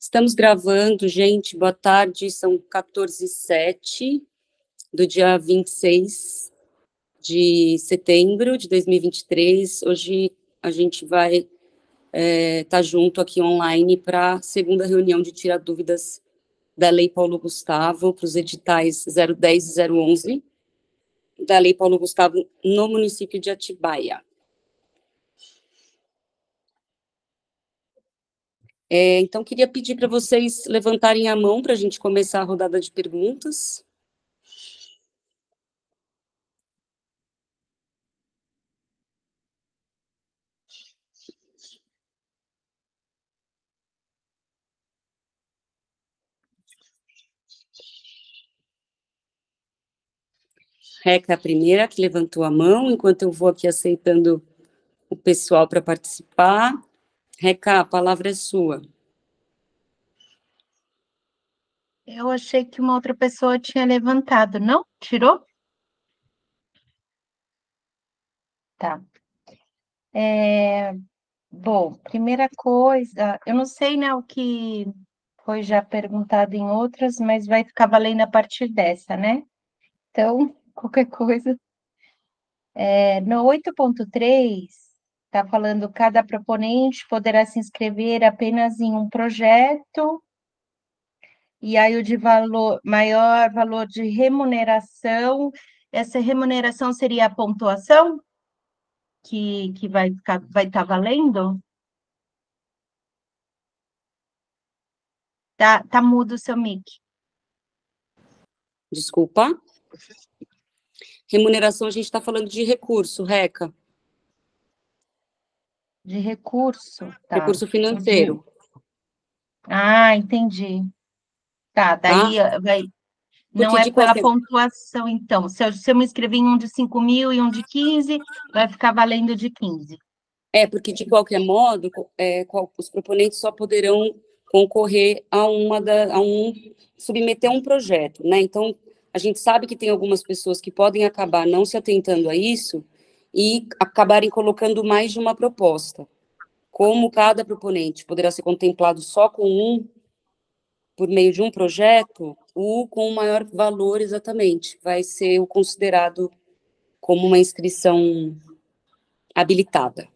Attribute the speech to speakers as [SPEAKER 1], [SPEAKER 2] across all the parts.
[SPEAKER 1] Estamos gravando, gente, boa tarde, são 14h07 do dia 26 de setembro de 2023. Hoje a gente vai estar junto aqui online para a segunda reunião de tirar dúvidas da Lei Paulo Gustavo para os editais 010 e 011 da Lei Paulo Gustavo no município de Atibaia. Então, queria pedir para vocês levantarem a mão para a gente começar a rodada de perguntas. Reca é a primeira que levantou a mão, enquanto eu vou aqui aceitando o pessoal para participar. Reca, a palavra é sua.
[SPEAKER 2] Eu achei que uma outra pessoa tinha levantado, não? Tirou? Tá. Bom, primeira coisa, eu não sei, né, o que foi já perguntado em outras, mas vai ficar valendo a partir dessa, né? Então, qualquer coisa. No 8.3, está falando cada proponente poderá se inscrever apenas em um projeto, e aí o de valor, maior valor de remuneração, essa remuneração seria a pontuação que vai estar valendo? Tá mudo o seu mic.
[SPEAKER 1] Desculpa. Remuneração, a gente está falando de recurso, Reca.
[SPEAKER 2] De recurso, tá.
[SPEAKER 1] Recurso financeiro.
[SPEAKER 2] Entendi. Tá, daí vai... Não
[SPEAKER 1] Porque
[SPEAKER 2] é
[SPEAKER 1] de
[SPEAKER 2] pela
[SPEAKER 1] qualquer...
[SPEAKER 2] pontuação, então. Se eu me inscrever em um de 5.000 e um de 15, vai ficar valendo de 15.
[SPEAKER 1] Porque de qualquer modo, os proponentes só poderão concorrer submeter um projeto, né? Então, a gente sabe que tem algumas pessoas que podem acabar não se atentando a isso e acabarem colocando mais de uma proposta. Como cada proponente poderá ser contemplado só com por meio de um projeto, o com o maior valor exatamente vai ser o considerado como uma inscrição habilitada.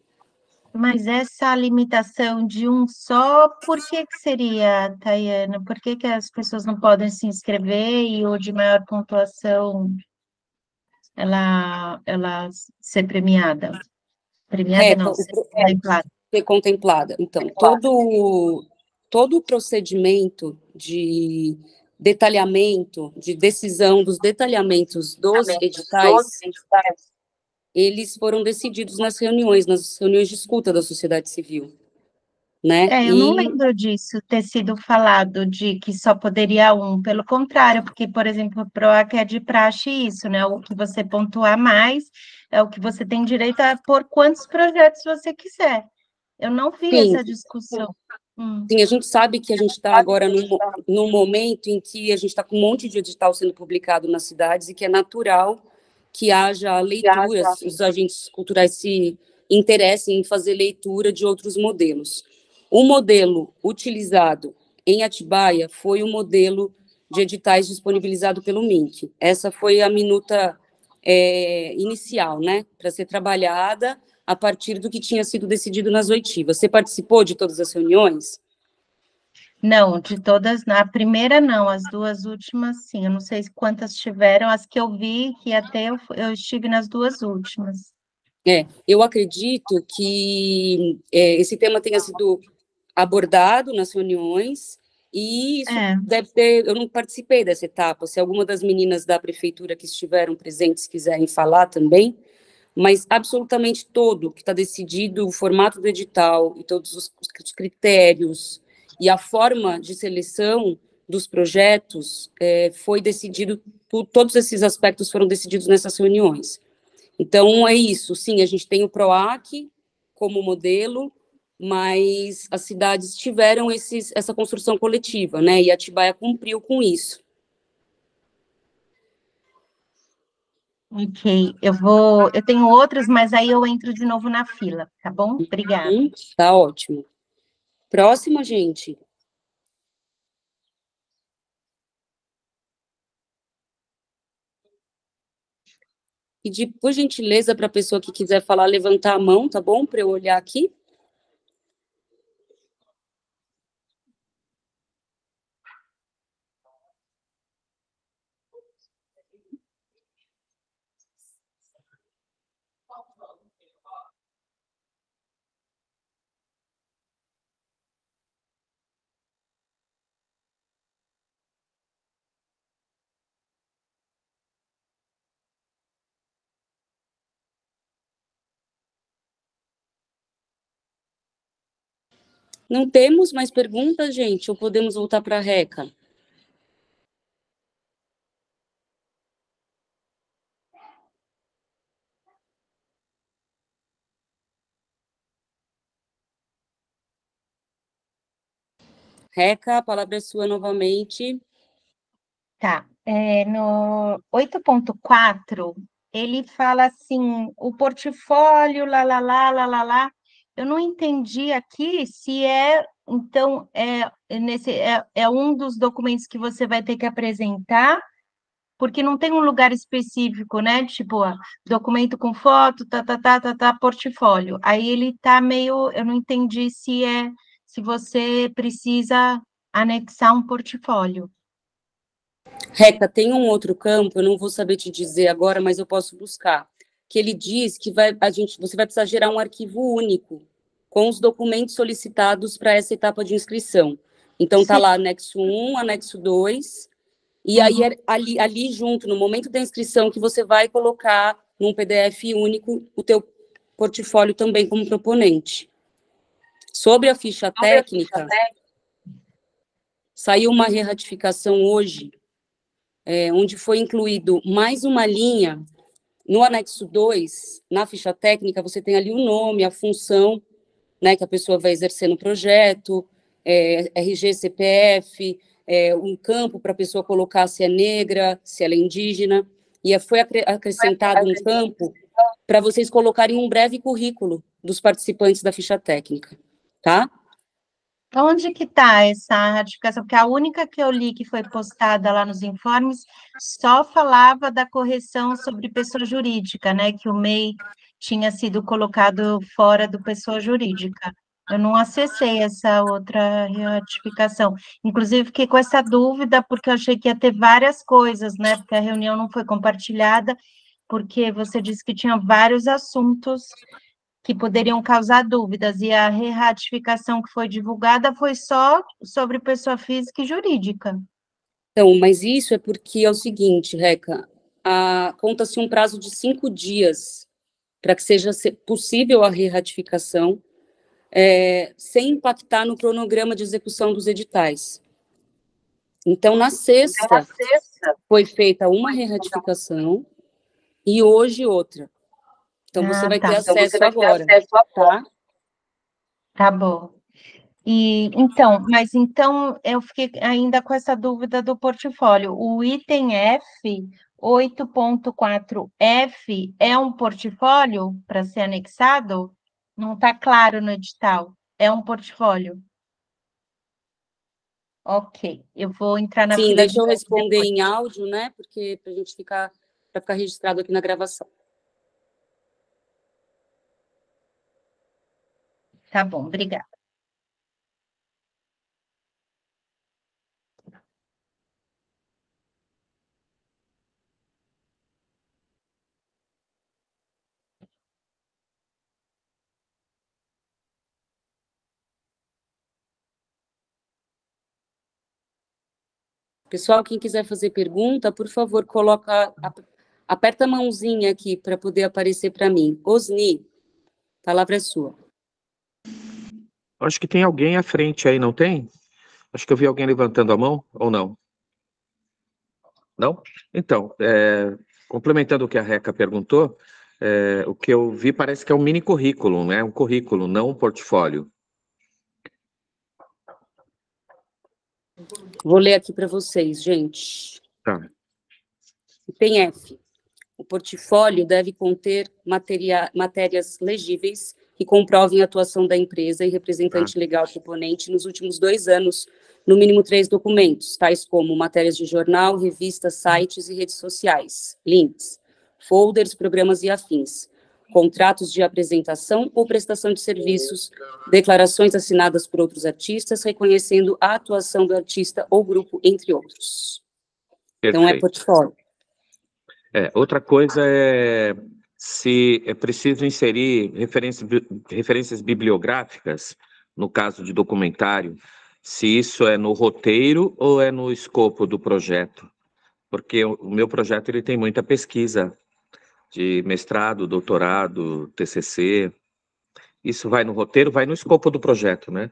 [SPEAKER 2] Mas essa limitação de um só, por que seria, Tayana? Por que as pessoas não podem se inscrever e o de maior pontuação ela ser premiada? Premiada não, ser contemplada.
[SPEAKER 1] Ser contemplada. Então, todo o procedimento de detalhamento, de decisão dos detalhamentos dos editais, eles foram decididos nas reuniões de escuta da sociedade civil, né?
[SPEAKER 2] Eu não lembro disso ter sido falado, de que só poderia um, pelo contrário, porque, por exemplo, o PROAC é de praxe isso, né? O que você pontuar mais é o que você tem direito a pôr quantos projetos você quiser. Eu não vi essa discussão.
[SPEAKER 1] Sim, a gente sabe que a gente está agora num momento em que a gente está com um monte de edital sendo publicado nas cidades e que é natural que haja leituras, os agentes culturais se interessem em fazer leitura de outros modelos. O modelo utilizado em Atibaia foi o modelo de editais disponibilizado pelo MINC. Essa foi a minuta inicial, né, para ser trabalhada a partir do que tinha sido decidido nas oitivas. Você participou de todas as reuniões?
[SPEAKER 2] Não, de todas, na primeira não, as duas últimas sim, eu não sei quantas tiveram, as que eu vi, que até eu estive nas duas últimas.
[SPEAKER 1] Eu acredito que esse tema tenha sido abordado nas reuniões, e isso deve ter, eu não participei dessa etapa, se alguma das meninas da prefeitura que estiveram presentes quiserem falar também, mas absolutamente todo que está decidido, o formato do edital e todos os critérios e a forma de seleção dos projetos foi decidido, todos esses aspectos foram decididos nessas reuniões. Então, é isso, sim, a gente tem o PROAC como modelo, mas as cidades tiveram essa construção coletiva, né, e Atibaia cumpriu com isso.
[SPEAKER 2] Ok, eu tenho outras, mas aí eu entro de novo na fila, tá bom? Obrigada.
[SPEAKER 1] Tá ótimo. Próxima, gente. pedir, por gentileza, para a pessoa que quiser falar, levantar a mão, tá bom? Para eu olhar aqui. Não temos mais perguntas, gente? Ou podemos voltar para a Reca? Reca, a palavra é sua novamente.
[SPEAKER 2] Tá. No 8.4, ele fala assim, o portfólio, lá. Eu não entendi aqui se então, é um dos documentos que você vai ter que apresentar, porque não tem um lugar específico, né? Tipo, ó, documento com foto, portfólio. Aí ele tá meio, eu não entendi se você precisa anexar um portfólio.
[SPEAKER 1] Reca, tem um outro campo, eu não vou saber te dizer agora, mas eu posso buscar, que ele diz que você vai precisar gerar um arquivo único com os documentos solicitados para essa etapa de inscrição. Então, tá lá anexo 1, anexo 2, e aí ali junto, no momento da inscrição, que você vai colocar num PDF único o teu portfólio também como proponente. Sobre a ficha técnica, saiu uma re-ratificação hoje, onde foi incluído mais uma linha. No anexo 2, na ficha técnica, você tem ali o nome, a função, né, que a pessoa vai exercer no projeto, RG, CPF, um campo para a pessoa colocar se é negra, se ela é indígena, e foi acrescentado um campo para vocês colocarem um breve currículo dos participantes da ficha técnica, tá?
[SPEAKER 2] Onde que está essa ratificação? Porque a única que eu li que foi postada lá nos informes só falava da correção sobre pessoa jurídica, né? Que o MEI tinha sido colocado fora do pessoa jurídica. Eu não acessei essa outra ratificação. Inclusive, fiquei com essa dúvida, porque eu achei que ia ter várias coisas, né? Porque a reunião não foi compartilhada, porque você disse que tinha vários assuntos que poderiam causar dúvidas, e a re-ratificação que foi divulgada foi só sobre pessoa física e jurídica.
[SPEAKER 1] Então, mas isso é porque é o seguinte, Reca, conta-se um prazo de 5 dias para que seja possível a re-ratificação, sem impactar no cronograma de execução dos editais. Então, na sexta, foi feita uma re-ratificação e hoje outra. Então, você vai ter acesso agora, tá?
[SPEAKER 2] Tá bom. Mas então eu fiquei ainda com essa dúvida do portfólio. O item F, 8.4F, é um portfólio para ser anexado? Não está claro no edital. É um portfólio. Ok, eu vou entrar na
[SPEAKER 1] Sim,
[SPEAKER 2] fila
[SPEAKER 1] deixa
[SPEAKER 2] de
[SPEAKER 1] eu
[SPEAKER 2] novo
[SPEAKER 1] responder
[SPEAKER 2] depois.
[SPEAKER 1] em áudio, né? Porque para a gente para ficar registrado aqui na gravação.
[SPEAKER 2] Tá bom, obrigada.
[SPEAKER 1] Pessoal, quem quiser fazer pergunta, por favor, aperta a mãozinha aqui para poder aparecer para mim. Osni, a palavra é sua.
[SPEAKER 3] Acho que tem alguém à frente aí, não tem? Acho que eu vi alguém levantando a mão, ou não? Não? Então, complementando o que a Reca perguntou, o que eu vi parece que é um mini currículo, né? Um currículo, não um portfólio.
[SPEAKER 1] Vou ler aqui para vocês, gente.
[SPEAKER 3] Tá.
[SPEAKER 1] Tem F. O portfólio deve conter matérias legíveis que comprovem a atuação da empresa e representante legal proponente nos últimos 2 anos, no mínimo 3 documentos, tais como matérias de jornal, revistas, sites e redes sociais, links, folders, programas e afins, contratos de apresentação ou prestação de serviços, declarações assinadas por outros artistas, reconhecendo a atuação do artista ou grupo, entre outros.
[SPEAKER 3] Perfeito.
[SPEAKER 1] Então, é portfólio.
[SPEAKER 3] Outra coisa é se é preciso inserir referências bibliográficas, no caso de documentário, se isso é no roteiro ou é no escopo do projeto. Porque o meu projeto ele tem muita pesquisa de mestrado, doutorado, TCC. Isso vai no roteiro, vai no escopo do projeto, né?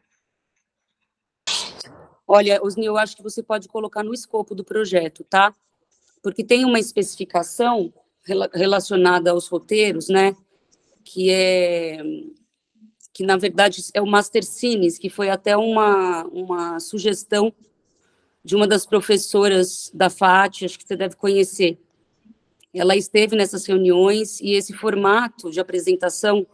[SPEAKER 1] Olha, Osni, eu acho que você pode colocar no escopo do projeto, tá? Porque tem uma especificação relacionada aos roteiros, né? Que na verdade é o Master Cines, que foi até uma sugestão de uma das professoras da FAT, acho que você deve conhecer. Ela esteve nessas reuniões e esse formato de apresentação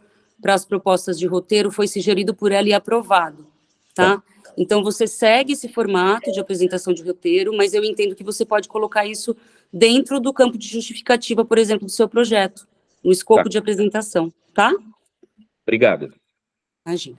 [SPEAKER 1] para as propostas de roteiro foi sugerido por ela e aprovado, tá? Então, você segue esse formato de apresentação de roteiro, mas eu entendo que você pode colocar isso dentro do campo de justificativa, por exemplo, do seu projeto, no escopo de apresentação, tá?
[SPEAKER 3] Obrigado.
[SPEAKER 1] Imagina.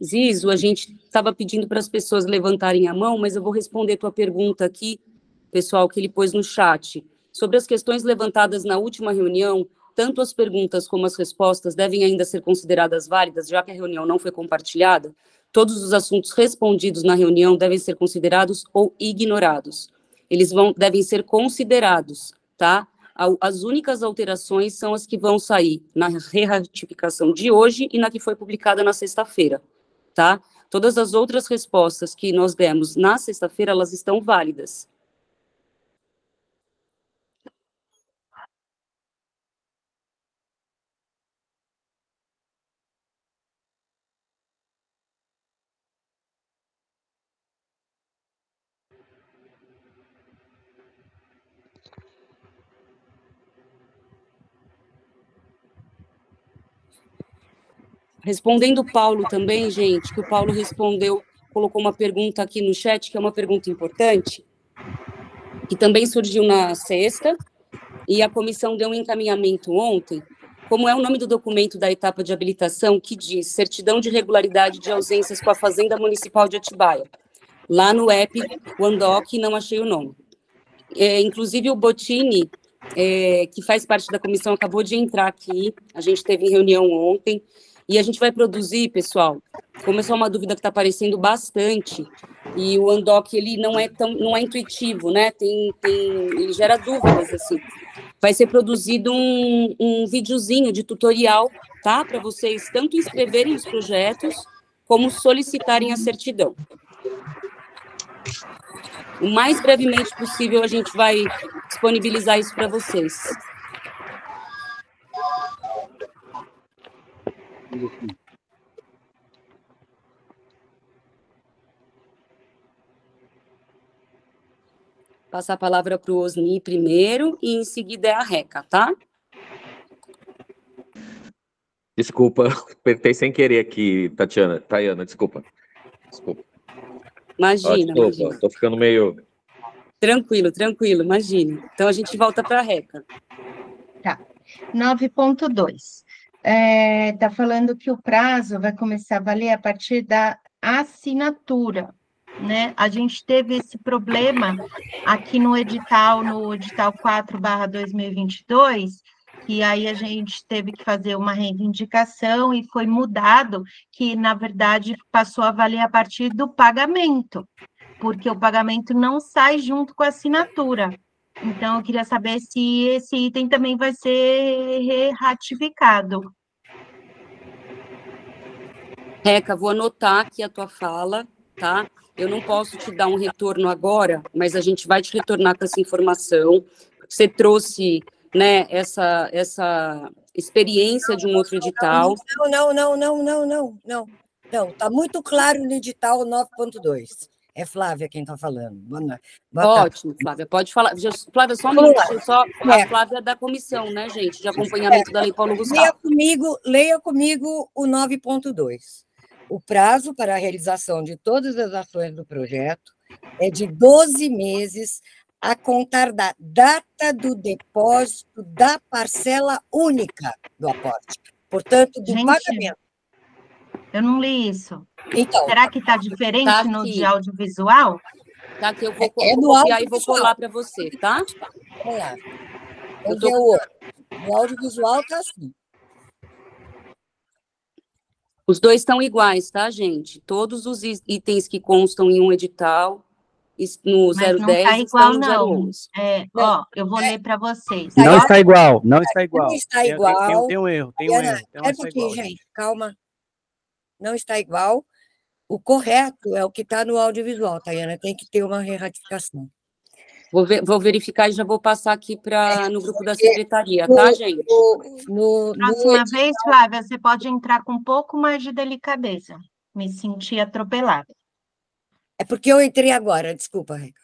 [SPEAKER 1] Zizo, a gente estava pedindo para as pessoas levantarem a mão, mas eu vou responder tua pergunta aqui, pessoal, que ele pôs no chat. Sobre as questões levantadas na última reunião, tanto as perguntas como as respostas devem ainda ser consideradas válidas, já que a reunião não foi compartilhada. Todos os assuntos respondidos na reunião devem ser considerados ou ignorados. Eles devem ser considerados, tá? As únicas alterações são as que vão sair na reratificação de hoje e na que foi publicada na sexta-feira. Tá? Todas as outras respostas que nós demos na sexta-feira, elas estão válidas. Respondendo o Paulo também, gente, que o Paulo respondeu, colocou uma pergunta aqui no chat, que é uma pergunta importante, que também surgiu na sexta, e a comissão deu um encaminhamento ontem. Como é o nome do documento da etapa de habilitação que diz certidão de regularidade de ausências com a Fazenda Municipal de Atibaia? Lá no app OneDoc, não achei o nome. Inclusive, o Bottini, que faz parte da comissão, acabou de entrar aqui, a gente teve reunião ontem, e a gente vai produzir, pessoal, como é só uma dúvida que está aparecendo bastante, e o OneDoc, ele não é intuitivo, né? Ele gera dúvidas, assim. Vai ser produzido um videozinho de tutorial, tá? Para vocês tanto inscreverem os projetos, como solicitarem a certidão. O mais brevemente possível, a gente vai disponibilizar isso para vocês. Passar a palavra para o Osni primeiro e em seguida é a Reca, tá?
[SPEAKER 3] Desculpa, apertei sem querer aqui, Tayana, desculpa.
[SPEAKER 1] Imagina,
[SPEAKER 3] desculpa,
[SPEAKER 1] imagina.
[SPEAKER 3] Tô ficando meio...
[SPEAKER 1] Tranquilo, imagina. Então, a gente volta para a Reca.
[SPEAKER 2] Tá. 9.2. Tá falando que o prazo vai começar a valer a partir da assinatura, né? A gente teve esse problema aqui no edital 4/2022, que aí a gente teve que fazer uma reivindicação e foi mudado, que, na verdade, passou a valer a partir do pagamento, porque o pagamento não sai junto com a assinatura. Então, eu queria saber se esse item também vai ser ratificado.
[SPEAKER 1] Reca, vou anotar aqui a tua fala, tá? Eu não posso te dar um retorno agora, mas a gente vai te retornar com essa informação. Você trouxe, né, essa experiência de um outro edital.
[SPEAKER 4] Não, está muito claro no edital 9.2. É Flávia quem está falando. Boa
[SPEAKER 1] Ótimo, Flávia, pode falar. Flávia, só um minuto, a Flávia da comissão, né, gente, de acompanhamento da Lei Paulo Gustavo.
[SPEAKER 4] Leia comigo o 9.2. O prazo para a realização de todas as ações do projeto é de 12 meses a contar da data do depósito da parcela única do aporte. Portanto, do pagamento.
[SPEAKER 2] Eu não li isso.
[SPEAKER 4] Então,
[SPEAKER 2] será que está diferente
[SPEAKER 1] tá
[SPEAKER 2] no de audiovisual?
[SPEAKER 1] Tá aqui, eu vou copiar e vou colar para você, tá?
[SPEAKER 4] Vamos lá. No audiovisual está assim.
[SPEAKER 1] Os dois estão iguais, tá, gente? Todos os itens que constam em um edital, no 010,
[SPEAKER 2] não está igual,
[SPEAKER 1] estão no 011.
[SPEAKER 2] Ó, eu vou ler para vocês.
[SPEAKER 5] Não está igual, não está igual.
[SPEAKER 4] Não está igual.
[SPEAKER 5] Tem um erro, tem um erro.
[SPEAKER 4] É porque, gente, calma. Não está igual. O correto é o que está no audiovisual, Tayana. Tem que ter uma reratificação.
[SPEAKER 1] Vou verificar e já vou passar aqui no grupo da secretaria, tá, gente?
[SPEAKER 2] Próxima vez, Flávia, você pode entrar com um pouco mais de delicadeza. Me senti atropelada.
[SPEAKER 4] É porque eu entrei agora, desculpa, Reca.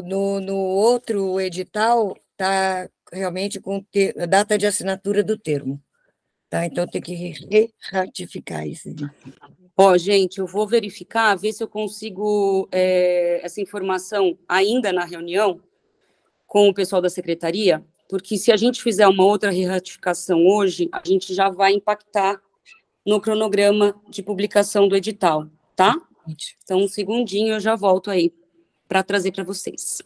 [SPEAKER 4] No outro edital está realmente com a data de assinatura do termo. Tá? Então, tem que ratificar isso.
[SPEAKER 1] Gente, eu vou verificar, ver se eu consigo essa informação ainda na reunião com o pessoal da secretaria, porque se a gente fizer uma outra ratificação hoje, a gente já vai impactar no cronograma de publicação do edital, tá? Então, um segundinho, eu já volto aí para trazer para vocês.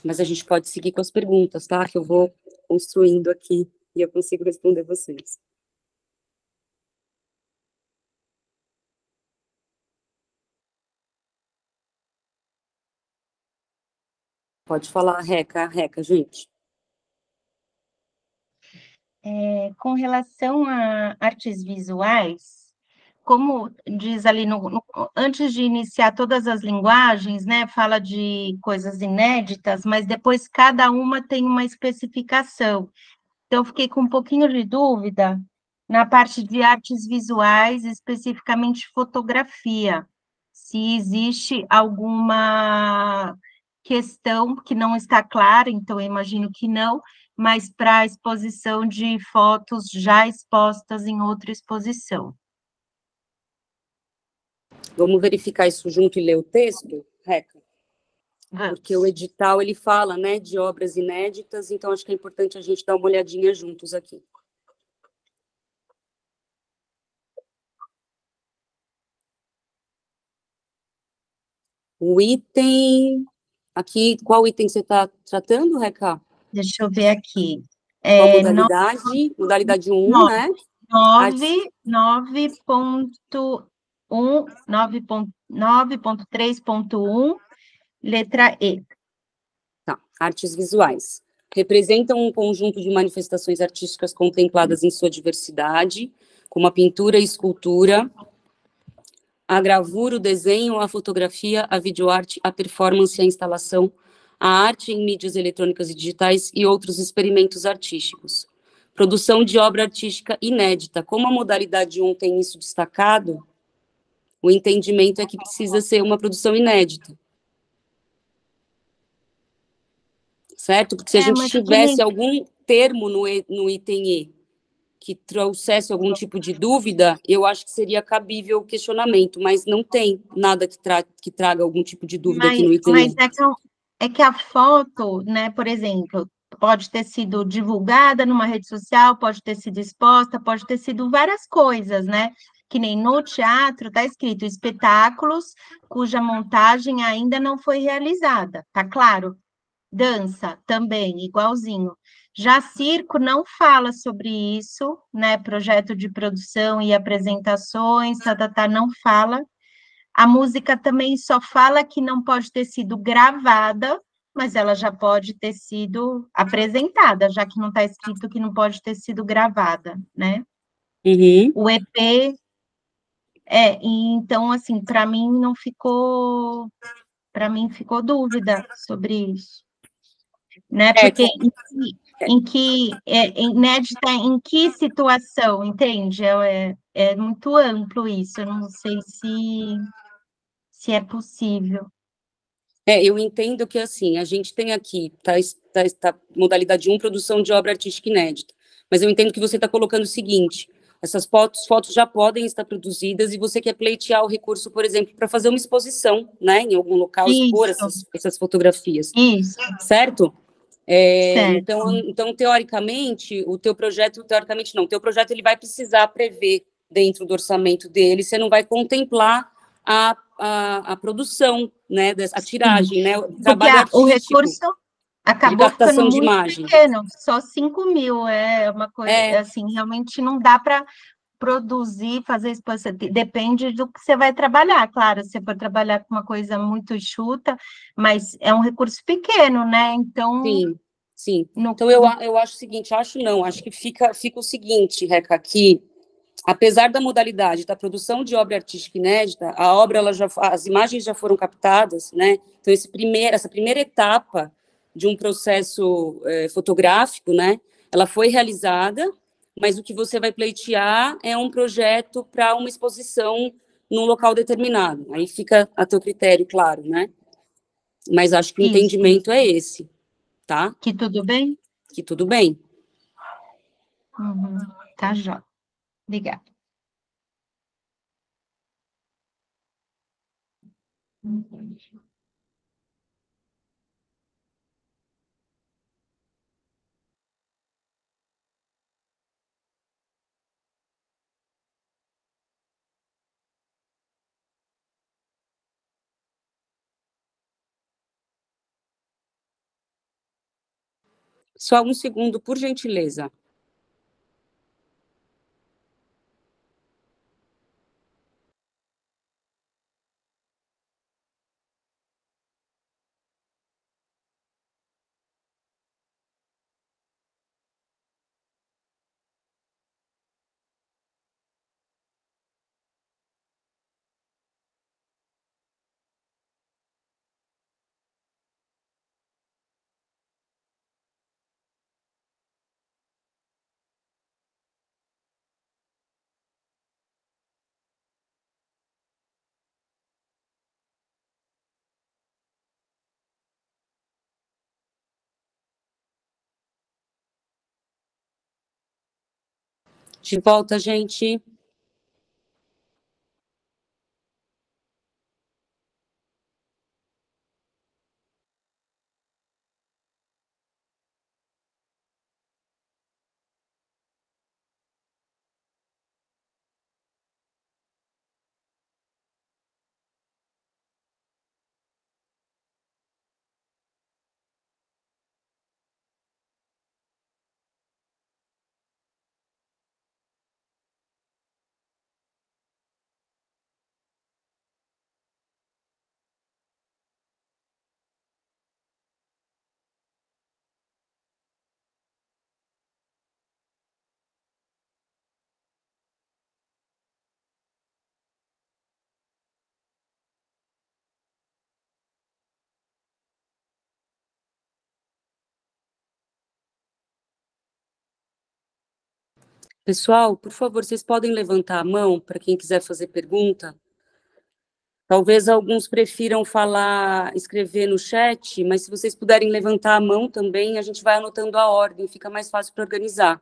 [SPEAKER 1] Mas a gente pode seguir com as perguntas, tá? Que eu vou construindo aqui e eu consigo responder vocês. Pode falar, Reca, gente.
[SPEAKER 2] Com relação a artes visuais, como diz ali, antes de iniciar todas as linguagens, né, fala de coisas inéditas, mas depois cada uma tem uma especificação. Então, eu fiquei com um pouquinho de dúvida na parte de artes visuais, especificamente fotografia, se existe alguma questão que não está clara, então eu imagino que não, mas para a exposição de fotos já expostas em outra exposição.
[SPEAKER 1] Vamos verificar isso junto e ler o texto, Reca? Porque o edital, ele fala, né, de obras inéditas, então acho que é importante a gente dar uma olhadinha juntos aqui. O item... Aqui, qual item você está tratando, Reca?
[SPEAKER 2] Deixa eu ver aqui.
[SPEAKER 1] Qual modalidade? Modalidade 1, né?
[SPEAKER 2] 9.3.1, letra E.
[SPEAKER 1] Tá, artes visuais. Representam um conjunto de manifestações artísticas contempladas em sua diversidade, como a pintura e escultura, a gravura, o desenho, a fotografia, a videoarte, a performance, a instalação, a arte em mídias eletrônicas e digitais e outros experimentos artísticos. Produção de obra artística inédita. Como a modalidade 1 tem isso destacado, o entendimento é que precisa ser uma produção inédita. Certo? Porque se a gente tivesse algum termo no item E que trouxesse algum tipo de dúvida, eu acho que seria cabível o questionamento, mas não tem nada que traga algum tipo de dúvida aqui no item E.
[SPEAKER 2] Mas é que a foto, né, por exemplo, pode ter sido divulgada numa rede social, pode ter sido exposta, pode ter sido várias coisas, né? Que nem no teatro está escrito espetáculos cuja montagem ainda não foi realizada, tá claro? Dança também, igualzinho. Já circo não fala sobre isso, né? Projeto de produção e apresentações, não fala. A música também só fala que não pode ter sido gravada, mas ela já pode ter sido apresentada, já que não está escrito que não pode ter sido gravada, né?
[SPEAKER 1] Uhum.
[SPEAKER 2] O EP... então, assim, para mim não ficou... Para mim ficou dúvida sobre isso. Né? Porque inédita em que situação, entende? É muito amplo isso, eu não sei se é possível.
[SPEAKER 1] Eu entendo que, assim, a gente tem aqui, modalidade 1, produção de obra artística inédita, mas eu entendo que você está colocando o seguinte, essas fotos já podem estar produzidas e você quer pleitear o recurso, por exemplo, para fazer uma exposição, né, em algum local, expor essas fotografias, certo? Então, teoricamente, o teu projeto ele vai precisar prever dentro do orçamento dele, você não vai contemplar a produção, né, a tiragem, né, o trabalho
[SPEAKER 2] o
[SPEAKER 1] artístico
[SPEAKER 2] recurso acabou
[SPEAKER 1] de captação
[SPEAKER 2] ficando
[SPEAKER 1] de
[SPEAKER 2] muito
[SPEAKER 1] imagem.
[SPEAKER 2] pequeno, só 5.000, é uma coisa, assim, realmente não dá para produzir, fazer exposição, depende do que você vai trabalhar, claro, se você for trabalhar com uma coisa muito enxuta, mas é um recurso pequeno, né, então...
[SPEAKER 1] Sim. Então, eu acho o seguinte, acho que fica o seguinte, Reca, aqui, apesar da modalidade da produção de obra artística inédita, as imagens já foram captadas, né? Então, essa primeira etapa de um processo fotográfico, né? Ela foi realizada, mas o que você vai pleitear é um projeto para uma exposição num local determinado. Aí fica a teu critério, claro, né? Mas acho que o entendimento é esse, tá?
[SPEAKER 2] Que tudo bem?
[SPEAKER 1] Que tudo bem.
[SPEAKER 2] Tá, jóia. Obrigada.
[SPEAKER 1] Só um segundo, por gentileza. De volta, gente. Pessoal, por favor, vocês podem levantar a mão para quem quiser fazer pergunta? Talvez alguns prefiram escrever no chat, mas se vocês puderem levantar a mão também, a gente vai anotando a ordem, fica mais fácil para organizar.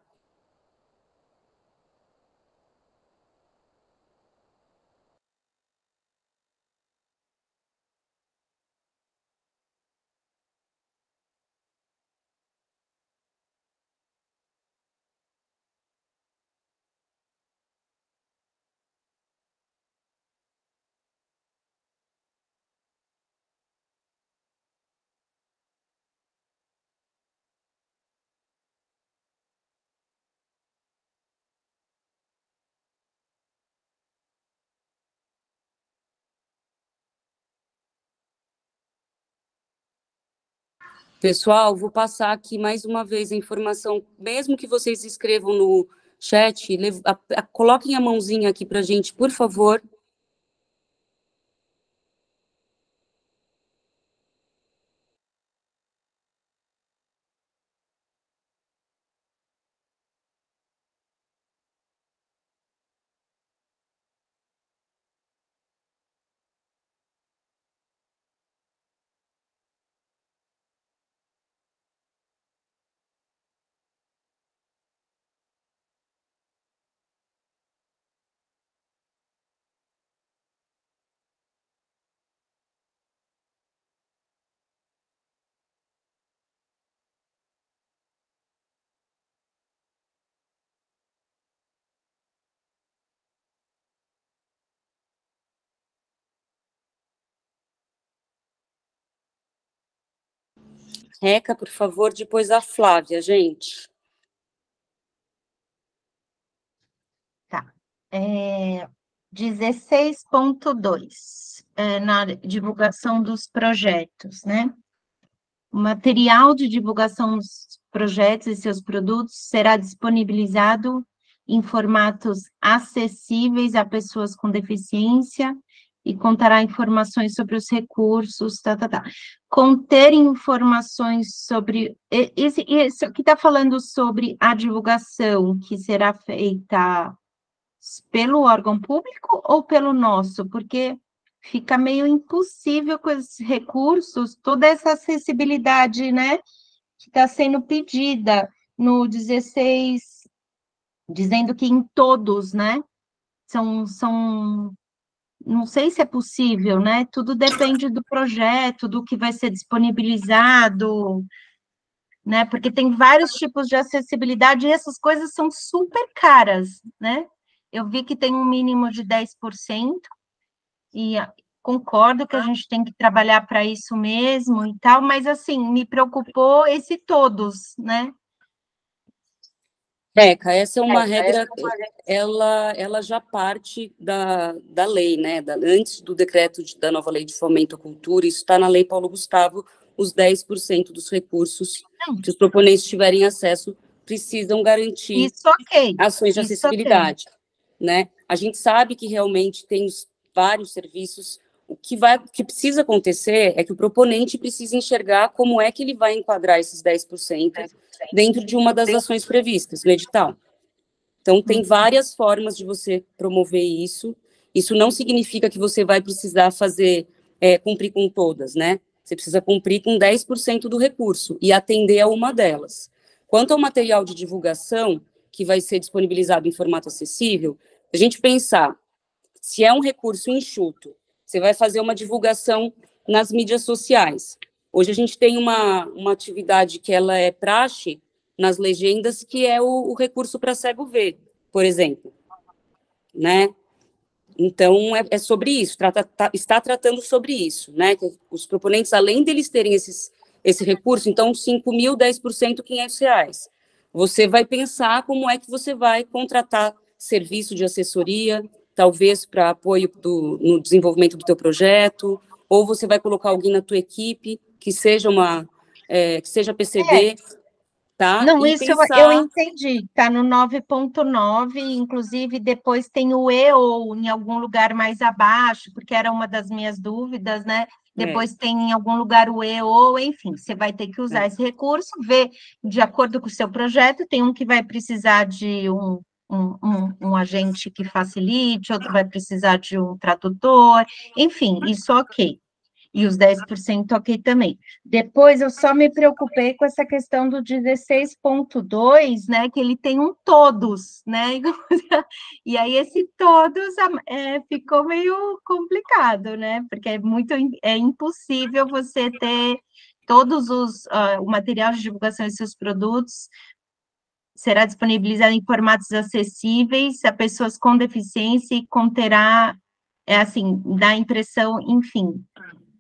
[SPEAKER 1] Pessoal, vou passar aqui mais uma vez a informação, mesmo que vocês escrevam no chat, coloquem a mãozinha aqui para a gente, por favor. Reca, por favor, depois a Flávia, gente.
[SPEAKER 2] Tá. 16.2, na divulgação dos projetos, né? O material de divulgação dos projetos e seus produtos será disponibilizado em formatos acessíveis a pessoas com deficiência e contará informações sobre os recursos, Conter informações sobre... Isso que está falando sobre a divulgação que será feita pelo órgão público ou pelo nosso? Porque fica meio impossível com esses recursos, toda essa acessibilidade, né, que está sendo pedida no 16, dizendo que em todos, né, não sei se é possível, né, tudo depende do projeto, do que vai ser disponibilizado, né, porque tem vários tipos de acessibilidade e essas coisas são super caras, né? Eu vi que tem um mínimo de 10%, e concordo que a gente tem que trabalhar para isso mesmo e tal, mas, assim, me preocupou esse todos, né?
[SPEAKER 1] Reca, essa é uma regra, ela já parte da lei, né? Antes do decreto da nova lei de fomento à cultura, isso está na lei Paulo Gustavo, os 10% dos recursos que os proponentes tiverem acesso precisam garantir
[SPEAKER 2] isso, okay.
[SPEAKER 1] Ações de acessibilidade. Okay. Né? A gente sabe que realmente tem vários serviços. O que precisa acontecer é que o proponente precisa enxergar como é que ele vai enquadrar esses 10% dentro de uma das ações previstas no edital. Então, tem várias formas de você promover isso. Isso não significa que você vai precisar cumprir com todas, né? Você precisa cumprir com 10% do recurso e atender a uma delas. Quanto ao material de divulgação, que vai ser disponibilizado em formato acessível, a gente pensar, se é um recurso enxuto, você vai fazer uma divulgação nas mídias sociais. Hoje a gente tem uma atividade que ela é praxe nas legendas, que é o recurso para cego ver, por exemplo. Né? Então, é sobre isso, está tratando sobre isso, né? Que os proponentes, além deles terem esse recurso, então, 5.000, 10%, R$500. Você vai pensar como é que você vai contratar serviço de assessoria, talvez para apoio no desenvolvimento do teu projeto, ou você vai colocar alguém na tua equipe que seja que seja PCD, tá?
[SPEAKER 2] Não, e isso eu entendi, está no 9.9, inclusive depois tem o E ou em algum lugar mais abaixo, porque era uma das minhas dúvidas, né? Depois tem em algum lugar o E ou, enfim, você vai ter que usar esse recurso, ver de acordo com o seu projeto, tem um que vai precisar de um agente que facilite, outro vai precisar de um tradutor, enfim, isso ok. E os 10% ok também. Depois, eu só me preocupei com essa questão do 16.2, né, que ele tem um todos, né, e aí esse todos ficou meio complicado, né, porque é impossível você ter todos o material de divulgação de seus produtos será disponibilizado em formatos acessíveis a pessoas com deficiência e conterá, assim, dá impressão, enfim.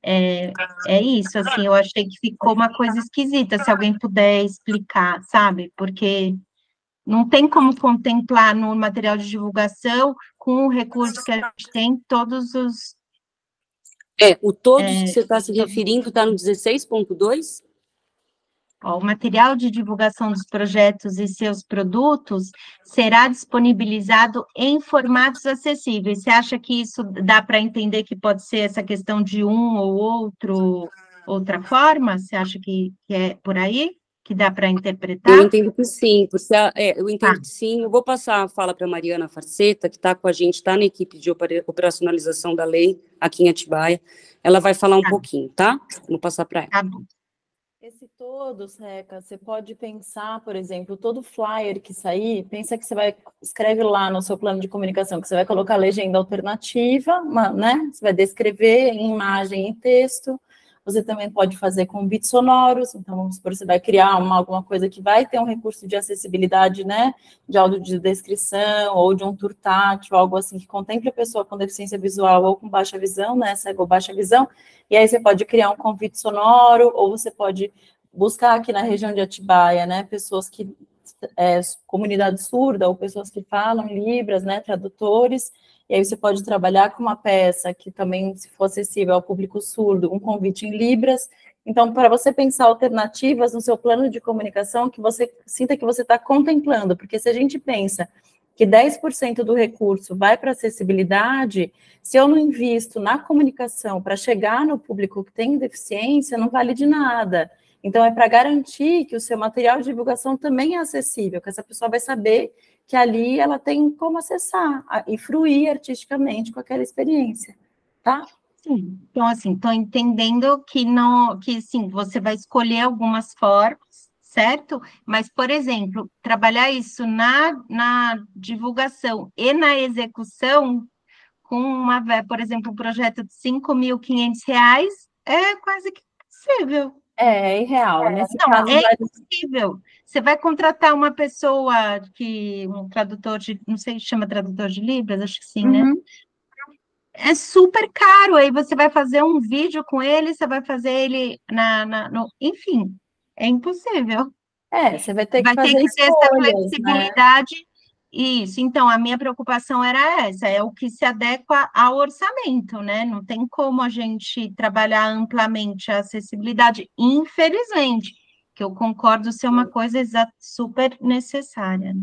[SPEAKER 2] É isso, assim, eu achei que ficou uma coisa esquisita, se alguém puder explicar, sabe? Porque não tem como contemplar no material de divulgação, com o recurso que a gente tem, todos os...
[SPEAKER 1] o todos que você está se referindo está no 16.2?
[SPEAKER 2] O material de divulgação dos projetos e seus produtos será disponibilizado em formatos acessíveis. Você acha que isso dá para entender que pode ser essa questão de um ou outra forma? Você acha que é por aí que dá para interpretar?
[SPEAKER 1] Eu entendo que sim, porque eu entendo que sim. Eu vou passar a fala para a Mariana Farceta, que está com a gente, está na equipe de operacionalização da lei aqui em Atibaia. Ela vai falar um pouquinho, tá? Vou passar para ela.
[SPEAKER 2] Tá bom.
[SPEAKER 6] Esse todos, Reca, você pode pensar, por exemplo, todo flyer que sair, pensa que você escreve lá no seu plano de comunicação, que você vai colocar legenda alternativa, né? Você vai descrever em imagem e texto. Você também pode fazer com bits sonoros, então, vamos supor, você vai criar alguma coisa que vai ter um recurso de acessibilidade, né? De áudio de descrição, ou de um tour tátil, algo assim que contemple a pessoa com deficiência visual ou com baixa visão, né? Cego ou baixa visão. E aí você pode criar um convite sonoro, ou você pode buscar aqui na região de Atibaia, né, pessoas que, comunidade surda, ou pessoas que falam Libras, né, tradutores, e aí você pode trabalhar com uma peça que também, se for acessível ao público surdo, um convite em Libras. Então, para você pensar alternativas no seu plano de comunicação, que você sinta que você está contemplando, porque se a gente pensa que 10% do recurso vai para acessibilidade, se eu não invisto na comunicação para chegar no público que tem deficiência, não vale de nada. Então, é para garantir que o seu material de divulgação também é acessível, que essa pessoa vai saber que ali ela tem como acessar e fruir artisticamente com aquela experiência, tá?
[SPEAKER 2] Sim. Então, assim, estou entendendo que sim, você vai escolher algumas formas, certo? Mas, por exemplo, trabalhar isso na divulgação e na execução com por exemplo, um projeto de R$ 5.500 é quase que impossível.
[SPEAKER 6] É irreal. Nesse caso,
[SPEAKER 2] É impossível. Você vai contratar uma pessoa um tradutor não sei se chama tradutor de Libras, acho que sim, né? É super caro, aí você vai fazer um vídeo com ele, você vai fazer ele enfim, é impossível.
[SPEAKER 6] Você vai ter que
[SPEAKER 2] Vai ter
[SPEAKER 6] fazer
[SPEAKER 2] que ter essa
[SPEAKER 6] escolhas,
[SPEAKER 2] flexibilidade. Né? Isso, então, a minha preocupação era essa, é o que se adequa ao orçamento, né? Não tem como a gente trabalhar amplamente a acessibilidade, infelizmente, que eu concordo ser uma coisa super necessária.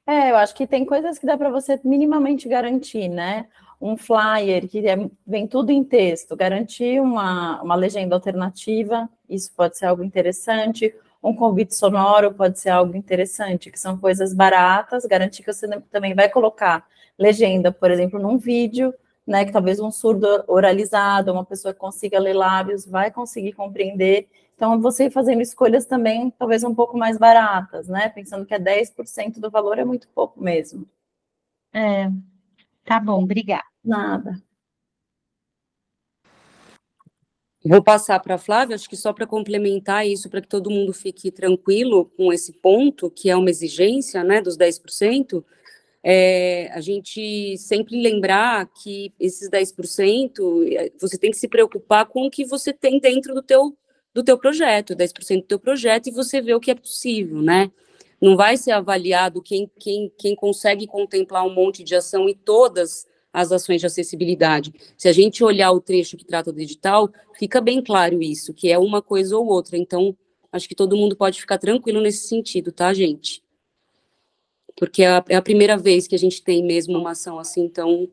[SPEAKER 6] Eu acho que tem coisas que dá para você minimamente garantir, né? Um flyer que vem tudo em texto, garantir uma legenda alternativa, isso pode ser algo interessante. Um convite sonoro pode ser algo interessante, que são coisas baratas, garantir que você também vai colocar legenda, por exemplo, num vídeo, né, que talvez um surdo oralizado, uma pessoa que consiga ler lábios, vai conseguir compreender. Então, você fazendo escolhas também, talvez um pouco mais baratas, né, pensando que 10% do valor é muito pouco mesmo.
[SPEAKER 2] Tá bom, obrigada.
[SPEAKER 6] Nada.
[SPEAKER 1] Vou passar para a Flávia, acho que só para complementar isso, para que todo mundo fique tranquilo com esse ponto, que é uma exigência, né, dos 10%, a gente sempre lembrar que esses 10%, você tem que se preocupar com o que você tem dentro do teu projeto, 10% do teu projeto, e você vê o que é possível, né? Não vai ser avaliado quem consegue contemplar um monte de ação e todas as ações de acessibilidade. Se a gente olhar o trecho que trata do edital, fica bem claro isso, que é uma coisa ou outra. Então, acho que todo mundo pode ficar tranquilo nesse sentido, tá, gente? Porque é a primeira vez que a gente tem mesmo uma ação assim tão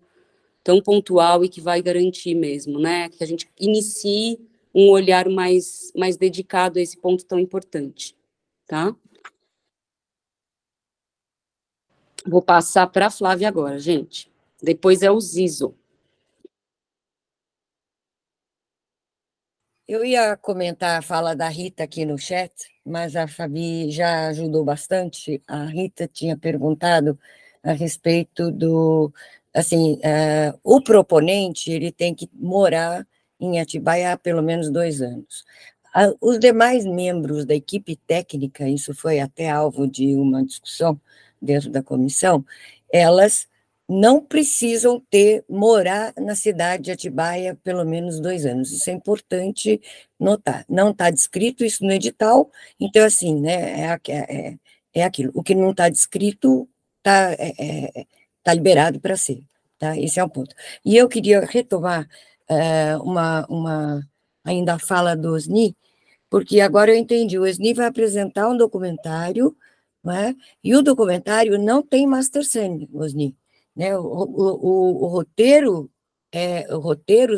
[SPEAKER 1] pontual e que vai garantir mesmo, né? Que a gente inicie um olhar mais dedicado a esse ponto tão importante, tá? Vou passar para a Flávia agora, gente. Depois é o Zizo.
[SPEAKER 4] Eu ia comentar a fala da Rita aqui no chat, mas a Fabi já ajudou bastante. A Rita tinha perguntado a respeito assim, o proponente, ele tem que morar em Atibaia há pelo menos 2 anos. Os demais membros da equipe técnica, isso foi até alvo de uma discussão dentro da comissão, elas não precisam morar na cidade de Atibaia pelo menos 2 anos. Isso é importante notar. Não está descrito isso no edital, então, assim, né, é aquilo. O que não está descrito tá liberado para ser. Tá? Esse é um ponto. E eu queria retomar ainda a fala do Osni, porque agora eu entendi. O Osni vai apresentar um documentário, não é? E o documentário não tem master scene, Osni. Né, o roteiro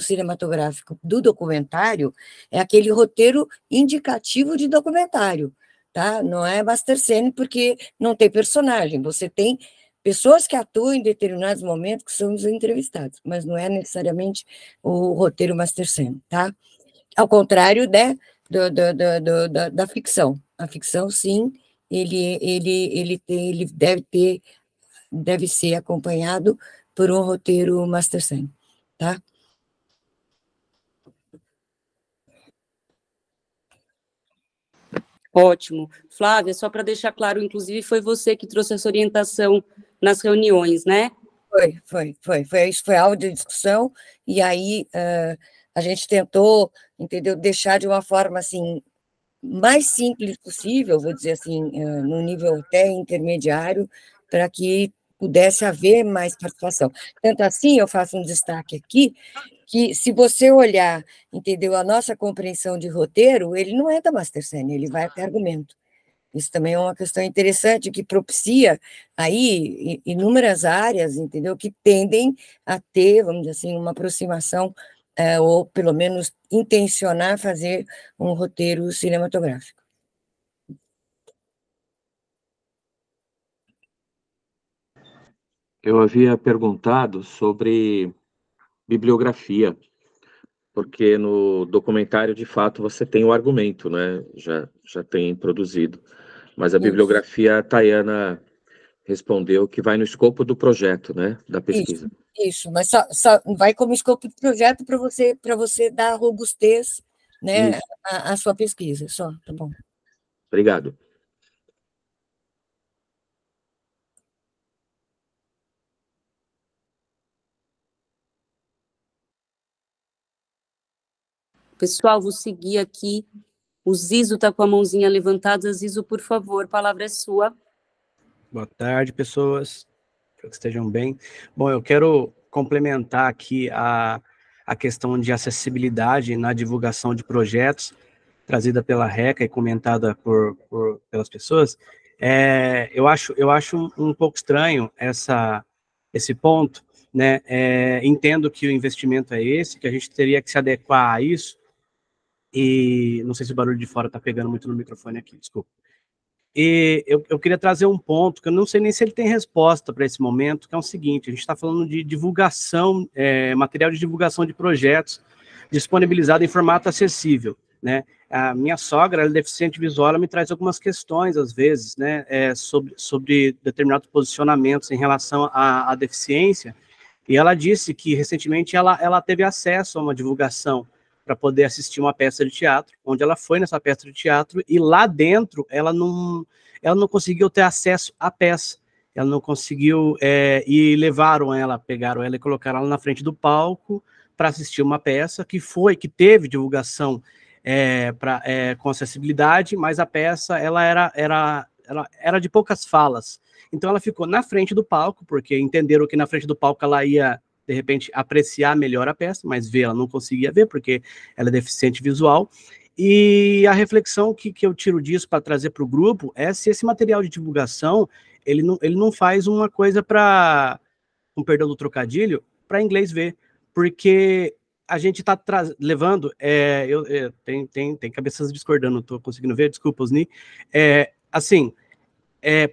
[SPEAKER 4] cinematográfico do documentário é aquele roteiro indicativo de documentário, tá? Não é master scene porque não tem personagem, você tem pessoas que atuam em determinados momentos que são os entrevistados, mas não é necessariamente o roteiro master scene, tá? Ao contrário, né, da ficção. A ficção, sim, ele deve ser acompanhado por um roteiro master scene, tá?
[SPEAKER 1] Ótimo. Flávia, só para deixar claro, inclusive foi você que trouxe essa orientação nas reuniões, né?
[SPEAKER 4] Isso foi áudio de discussão, e aí a gente tentou, entendeu, deixar de uma forma, assim, mais simples possível, vou dizer assim, no nível até intermediário, para que pudesse haver mais participação. Tanto assim, eu faço um destaque aqui, que se você olhar, entendeu, a nossa compreensão de roteiro, ele não é da Mastercene, ele vai até argumento. Isso também é uma questão interessante que propicia aí inúmeras áreas, entendeu, que tendem a ter, vamos dizer assim, uma aproximação, ou pelo menos intencionar fazer um roteiro cinematográfico.
[SPEAKER 3] Eu havia perguntado sobre bibliografia, porque no documentário, de fato, você tem o argumento, né? Já tem produzido. Mas a bibliografia, a Tayana respondeu que vai no escopo do projeto, né? Da pesquisa.
[SPEAKER 4] Isso, mas só vai como escopo do projeto para você dar robustez, né, à sua pesquisa, só, tá bom.
[SPEAKER 3] Obrigado.
[SPEAKER 1] Pessoal, vou seguir aqui. O Zizo está com a mãozinha levantada. Zizo, por favor, a palavra é sua.
[SPEAKER 5] Boa tarde, pessoas. Espero que estejam bem. Bom, eu quero complementar aqui a questão de acessibilidade na divulgação de projetos, trazida pela RECA e comentada pelas pessoas. Eu acho um pouco estranho esse ponto, né? Entendo que o investimento é esse, que a gente teria que se adequar a isso, e não sei se o barulho de fora está pegando muito no microfone aqui, desculpa. E eu queria trazer um ponto, que eu não sei nem se ele tem resposta para esse momento, que é o seguinte: a gente está falando de divulgação, material de divulgação de projetos disponibilizado em formato acessível, né? A minha sogra, ela é deficiente visual, ela me traz algumas questões, às vezes, né, sobre determinados posicionamentos em relação à deficiência, e ela disse que, recentemente, ela teve acesso a uma divulgação para poder assistir uma peça de teatro, onde ela foi nessa peça de teatro, e lá dentro ela não conseguiu ter acesso à peça, ela não conseguiu, e pegaram ela e colocaram ela na frente do palco para assistir uma peça que teve divulgação com acessibilidade, mas a peça ela era de poucas falas, então ela ficou na frente do palco, porque entenderam que na frente do palco ela ia, de repente, apreciar melhor a peça, mas ver ela não conseguia ver, porque ela é deficiente visual. E a reflexão que eu tiro disso para trazer para o grupo é se esse material de divulgação, ele não faz uma coisa para, com perdão do trocadilho, para inglês ver, porque a gente está levando, tem cabeças discordando, não estou conseguindo ver, desculpa, Osni,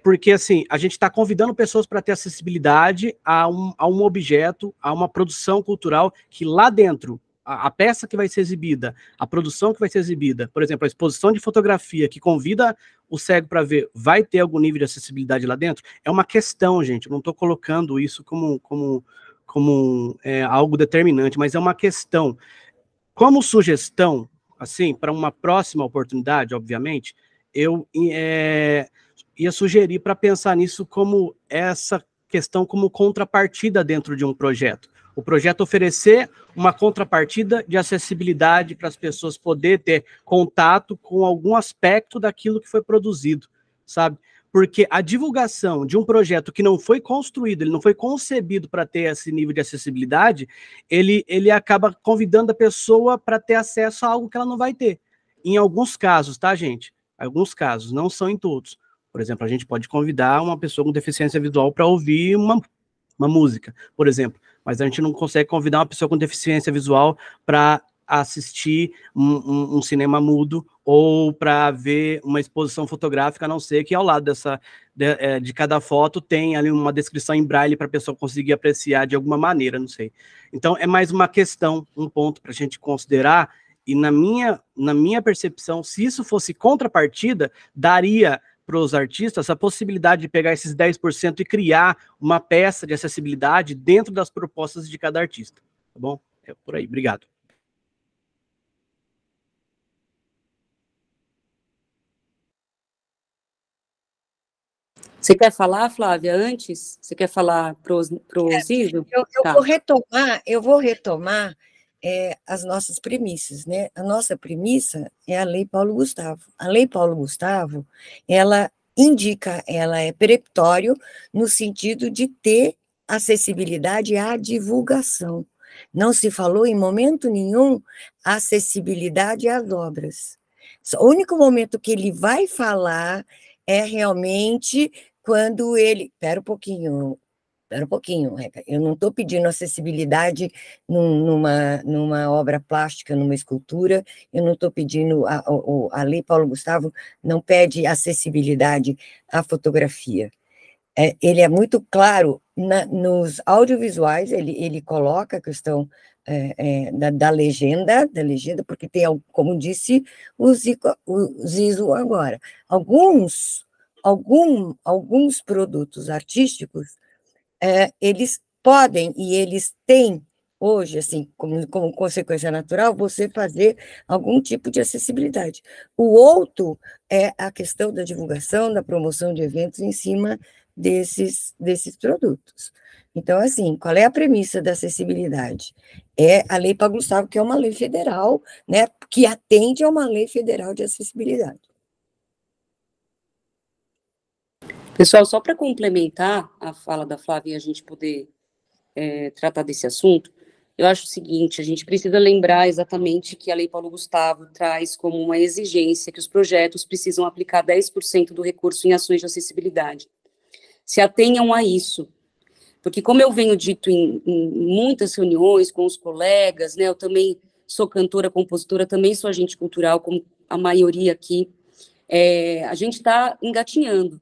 [SPEAKER 5] porque, assim, a gente está convidando pessoas para ter acessibilidade a um objeto, a uma produção cultural, que lá dentro, a peça que vai ser exibida, a produção que vai ser exibida, por exemplo, a exposição de fotografia que convida o cego para ver, vai ter algum nível de acessibilidade lá dentro? É uma questão, gente, eu não estou colocando isso como algo determinante, mas é uma questão. Como sugestão, assim, para uma próxima oportunidade, obviamente, eu ia sugerir para pensar nisso como essa questão como contrapartida dentro de um projeto. O projeto oferecer uma contrapartida de acessibilidade para as pessoas poder ter contato com algum aspecto daquilo que foi produzido, sabe? Porque a divulgação de um projeto que não foi construído, ele não foi concebido para ter esse nível de acessibilidade, ele acaba convidando a pessoa para ter acesso a algo que ela não vai ter. Em alguns casos, tá, gente? Alguns casos, não são em todos. Por exemplo, a gente pode convidar uma pessoa com deficiência visual para ouvir uma música, por exemplo, mas a gente não consegue convidar uma pessoa com deficiência visual para assistir um cinema mudo ou para ver uma exposição fotográfica, a não ser que ao lado de cada foto tem ali uma descrição em braille para a pessoa conseguir apreciar de alguma maneira, não sei. Então, é mais uma questão, um ponto para a gente considerar, e na minha percepção, se isso fosse contrapartida, daria para os artistas a possibilidade de pegar esses 10% e criar uma peça de acessibilidade dentro das propostas de cada artista, tá bom? É por aí, obrigado.
[SPEAKER 1] Você quer falar, Flávia, antes? Você quer falar pro Zizo?
[SPEAKER 4] Eu vou retomar as nossas premissas, né? A nossa premissa é a Lei Paulo Gustavo. A Lei Paulo Gustavo, ela indica, ela é peremptório no sentido de ter acessibilidade à divulgação. Não se falou em momento nenhum acessibilidade às obras. O único momento que ele vai falar é realmente quando ele... Espera um pouquinho, Reca. Eu não estou pedindo acessibilidade numa obra plástica, numa escultura, eu não estou pedindo, a Lei Paulo Gustavo não pede acessibilidade à fotografia. Ele é muito claro nos audiovisuais, ele coloca a questão da legenda, porque tem, como disse o Zizo agora, alguns produtos artísticos, eles podem e eles têm, hoje, assim, como consequência natural, você fazer algum tipo de acessibilidade. O outro é a questão da divulgação, da promoção de eventos em cima desses produtos. Então, assim, qual é a premissa da acessibilidade? É a Lei Paulo Gustavo, que é uma lei federal, né, que atende a uma lei federal de acessibilidade.
[SPEAKER 1] Pessoal, só para complementar a fala da Flávia e a gente poder tratar desse assunto, eu acho o seguinte, a gente precisa lembrar exatamente que a Lei Paulo Gustavo traz como uma exigência que os projetos precisam aplicar 10% do recurso em ações de acessibilidade. Se atenham a isso, porque como eu venho dito em muitas reuniões com os colegas, né, eu também sou cantora, compositora, também sou agente cultural, como a maioria aqui, a gente está engatinhando,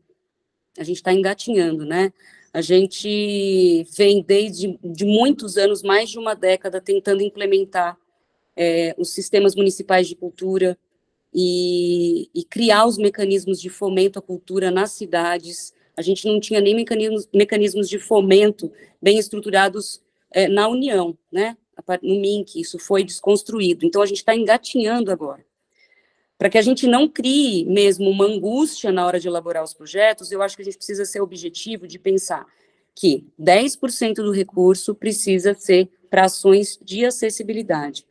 [SPEAKER 1] né? A gente vem desde muitos anos, mais de uma década, tentando implementar os sistemas municipais de cultura e criar os mecanismos de fomento à cultura nas cidades. A gente não tinha nem mecanismos de fomento bem estruturados na União, né? No MINC, isso foi desconstruído. Então, a gente está engatinhando agora. Para que a gente não crie mesmo uma angústia na hora de elaborar os projetos, eu acho que a gente precisa ser objetivo de pensar que 10% do recurso precisa ser para ações de acessibilidade,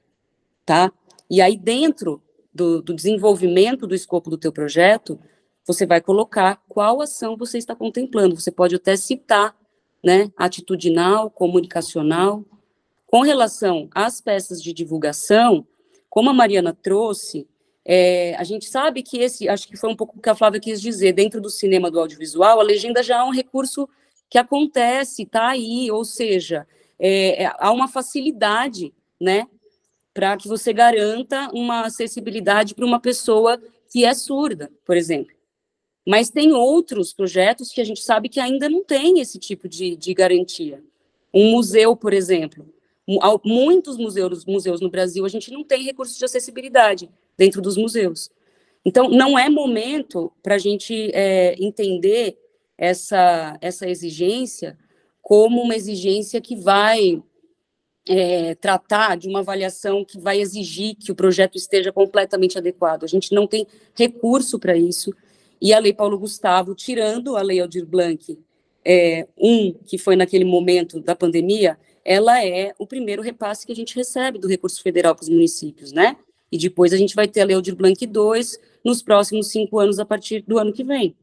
[SPEAKER 1] tá? E aí, dentro do desenvolvimento do escopo do teu projeto, você vai colocar qual ação você está contemplando. Você pode até citar, né, atitudinal, comunicacional. Com relação às peças de divulgação, como a Mariana trouxe, a gente sabe que acho que foi um pouco o que a Flávia quis dizer, dentro do cinema do audiovisual, a legenda já é um recurso que acontece, está aí, ou seja, há uma facilidade, né, para que você garanta uma acessibilidade para uma pessoa que é surda, por exemplo. Mas tem outros projetos que a gente sabe que ainda não tem esse tipo de garantia. Um museu, por exemplo, muitos museus no Brasil, a gente não tem recursos de acessibilidade dentro dos museus. Então, não é momento para a gente entender essa exigência como uma exigência que vai tratar de uma avaliação que vai exigir que o projeto esteja completamente adequado. A gente não tem recurso para isso. E a Lei Paulo Gustavo, tirando a Lei Aldir Blanc, que foi naquele momento da pandemia, ela é o primeiro repasse que a gente recebe do recurso federal para os municípios, né? E depois a gente vai ter a Lei Aldir Blanc 2 nos próximos 5 anos, a partir do ano que vem.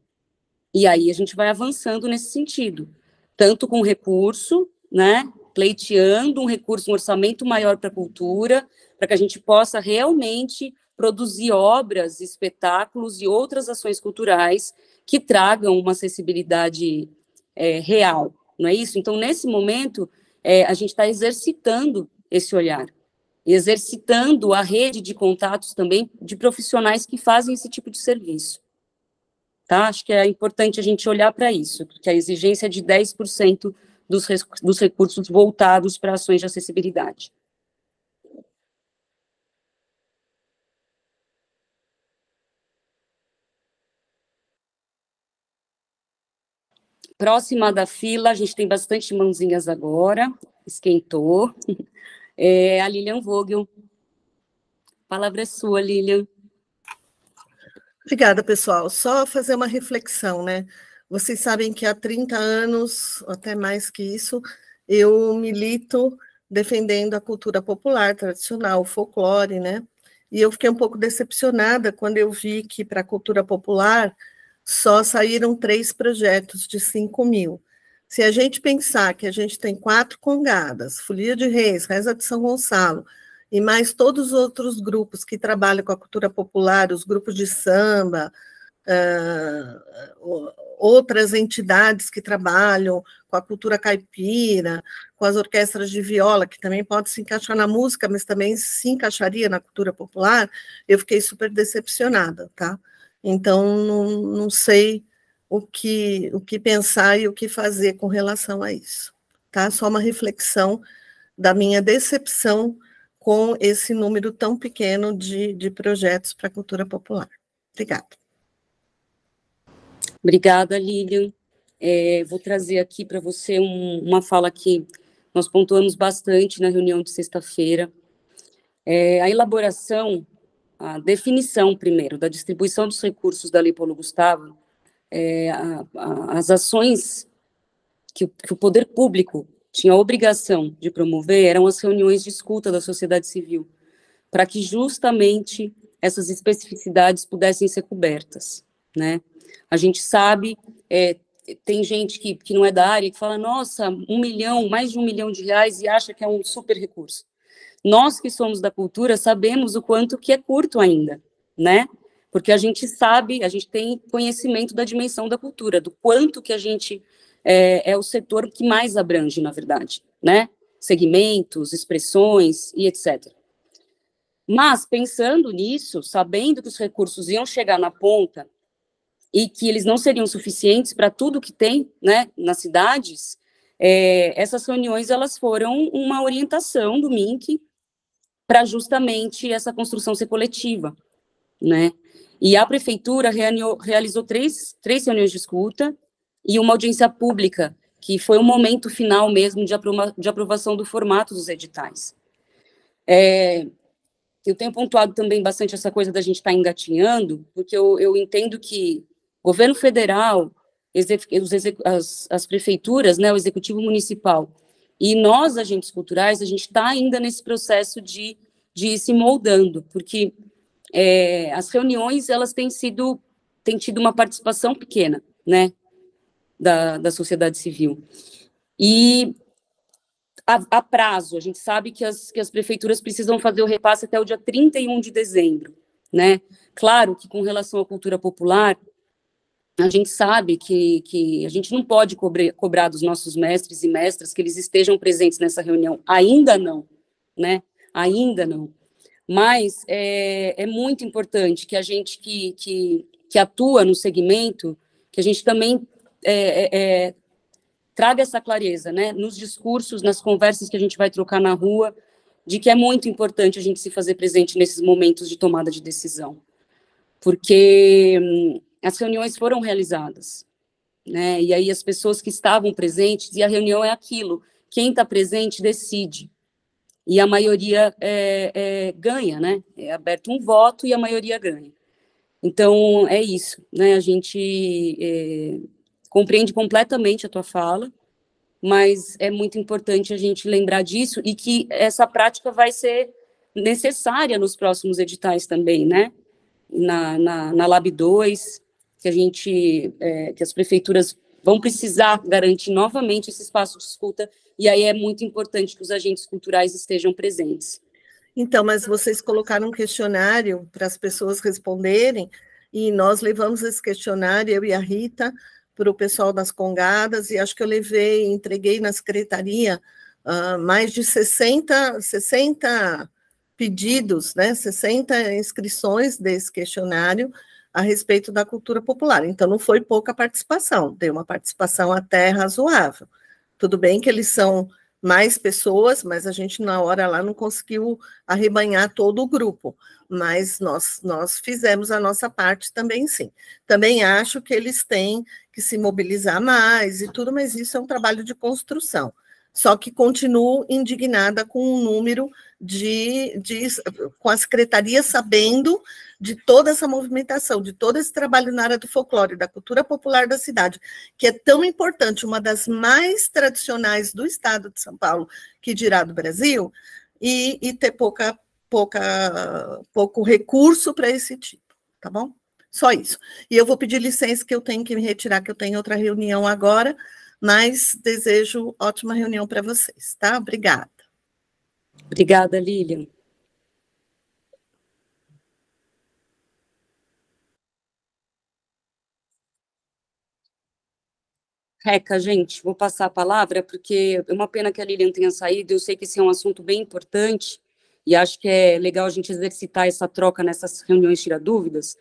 [SPEAKER 1] E aí a gente vai avançando nesse sentido, tanto com recurso, né? Pleiteando um orçamento maior para a cultura, para que a gente possa realmente produzir obras, espetáculos e outras ações culturais que tragam uma acessibilidade real, não é isso? Então, nesse momento, a gente está exercitando esse olhar, exercitando a rede de contatos também de profissionais que fazem esse tipo de serviço. Tá? Acho que é importante a gente olhar para isso, porque a exigência é de 10% dos recursos voltados para ações de acessibilidade. Próxima da fila, a gente tem bastante mãozinhas agora, esquentou. A Lilian Vogel. A palavra é sua, Lilian.
[SPEAKER 7] Obrigada, pessoal. Só fazer uma reflexão, né? Vocês sabem que há 30 anos, até mais que isso, eu milito defendendo a cultura popular, tradicional, o folclore, né? E eu fiquei um pouco decepcionada quando eu vi que para a cultura popular só saíram 3 projetos de 5.000. Se a gente pensar que a gente tem 4 congadas, Folia de Reis, Reza de São Gonçalo, e mais todos os outros grupos que trabalham com a cultura popular, os grupos de samba, outras entidades que trabalham com a cultura caipira, com as orquestras de viola, que também pode se encaixar na música, mas também se encaixaria na cultura popular, eu fiquei super decepcionada, tá? Então, não sei o que pensar e o que fazer com relação a isso, tá? Só uma reflexão da minha decepção com esse número tão pequeno de projetos para a cultura popular. Obrigada.
[SPEAKER 1] Obrigada, Lilian. Vou trazer aqui para você uma fala que nós pontuamos bastante na reunião de sexta-feira. A elaboração, a definição, primeiro, da distribuição dos recursos da Lei Paulo Gustavo, as ações que o poder público tinha a obrigação de promover eram as reuniões de escuta da sociedade civil, para que justamente essas especificidades pudessem ser cobertas, né? A gente sabe, tem gente que não é da área, que fala, nossa, 1 milhão, mais de 1 milhão de reais, e acha que é um super recurso. Nós que somos da cultura sabemos o quanto que é curto ainda, né? Porque a gente sabe, a gente tem conhecimento da dimensão da cultura, do quanto que a gente é o setor que mais abrange, na verdade, né? Segmentos, expressões e etc. Mas, pensando nisso, sabendo que os recursos iam chegar na ponta e que eles não seriam suficientes para tudo que tem, né, nas cidades, essas reuniões, elas foram uma orientação do MINC para justamente essa construção ser coletiva, né? E a prefeitura realizou três reuniões de escuta e uma audiência pública, que foi o momento final mesmo de aprovação do formato dos editais. Eu tenho pontuado também bastante essa coisa da gente estar engatinhando, porque eu entendo que governo federal, as prefeituras, né, o executivo municipal, e nós, agentes culturais, a gente está ainda nesse processo de ir se moldando, porque as reuniões, elas têm tido uma participação pequena, né, da sociedade civil. E a prazo, a gente sabe que as prefeituras precisam fazer o repasse até o dia 31 de dezembro, né? Claro que com relação à cultura popular, a gente sabe que a gente não pode cobrar dos nossos mestres e mestras que eles estejam presentes nessa reunião, ainda não, né? Ainda não. Mas é muito importante que a gente que atua no segmento, que a gente também traga essa clareza, né, nos discursos, nas conversas que a gente vai trocar na rua, de que é muito importante a gente se fazer presente nesses momentos de tomada de decisão, porque as reuniões foram realizadas, né, e aí as pessoas que estavam presentes, e a reunião é aquilo, quem está presente decide, e a maioria ganha, né, é aberto um voto e a maioria ganha. Então, é isso, né, a gente compreende completamente a tua fala, mas é muito importante a gente lembrar disso e que essa prática vai ser necessária nos próximos editais também, né? Na Lab 2, que as prefeituras vão precisar garantir novamente esse espaço de escuta, e aí é muito importante que os agentes culturais estejam presentes.
[SPEAKER 7] Então, mas vocês colocaram um questionário para as pessoas responderem, e nós levamos esse questionário, eu e a Rita, para o pessoal das congadas, e acho que eu entreguei na secretaria mais de 60 pedidos, né, 60 inscrições desse questionário a respeito da cultura popular. Então, não foi pouca participação, deu uma participação até razoável. Tudo bem que eles são mais pessoas, mas a gente, na hora lá, não conseguiu arrebanhar todo o grupo, mas nós fizemos a nossa parte também, sim. Também acho que eles têm que se mobilizar mais e tudo, mas isso é um trabalho de construção. Só que continuo indignada com o número com a secretaria sabendo de toda essa movimentação, de todo esse trabalho na área do folclore, da cultura popular da cidade, que é tão importante, uma das mais tradicionais do estado de São Paulo, que dirá do Brasil, e ter pouco recurso para esse tipo, tá bom? Só isso. E eu vou pedir licença que eu tenho que me retirar, que eu tenho outra reunião agora, mas desejo ótima reunião para vocês, tá? Obrigada.
[SPEAKER 1] Obrigada, Lilian. Reca, gente, vou passar a palavra, porque é uma pena que a Lilian tenha saído, eu sei que esse é um assunto bem importante, e acho que é legal a gente exercitar essa troca nessas reuniões Tira Dúvidas,